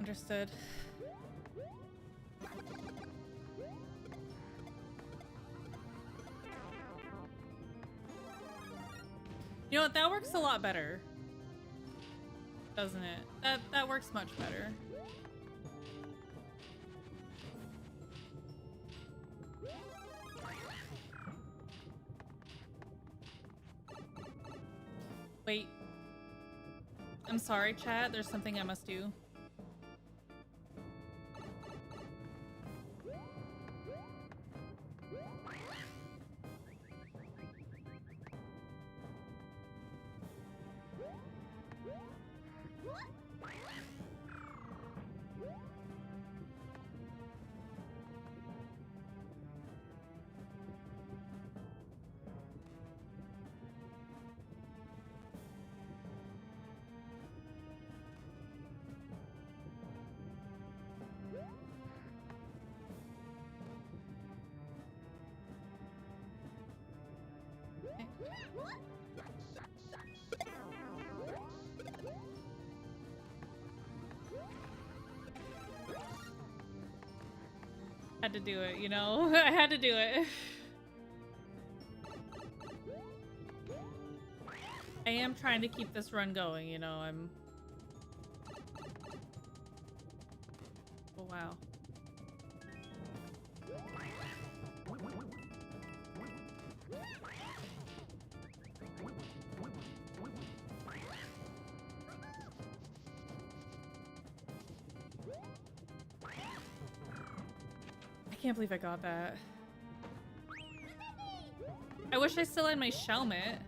understood. You know what? That works a lot better, doesn't it? That works much better. Wait. I'm sorry, chat. There's something I must do. Had to do it, you know? I had to do it. I am trying to keep this run going, you know, Oh, wow. I can't believe I got that. I wish I still had my helmet.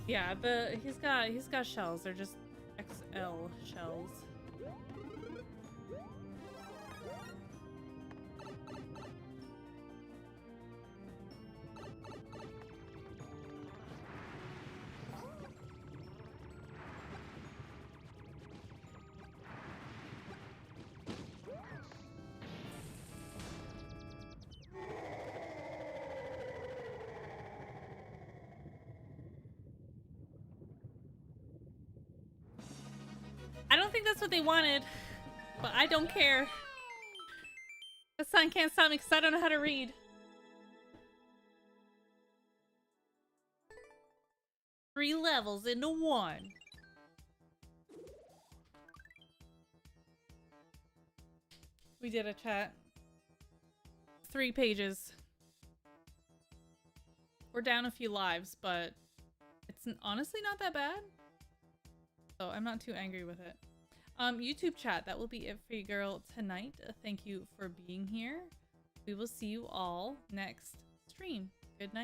Yeah, he's got shells. They're just XL shells. I don't think that's what they wanted. But I don't care. The sign can't stop me because I don't know how to read. Three levels into one. We did a chat. 3 pages. We're down a few lives, but it's honestly not that bad. So I'm not too angry with it. YouTube chat, that will be it for you girl tonight. Thank you for being here. We will see you all next stream. Good night.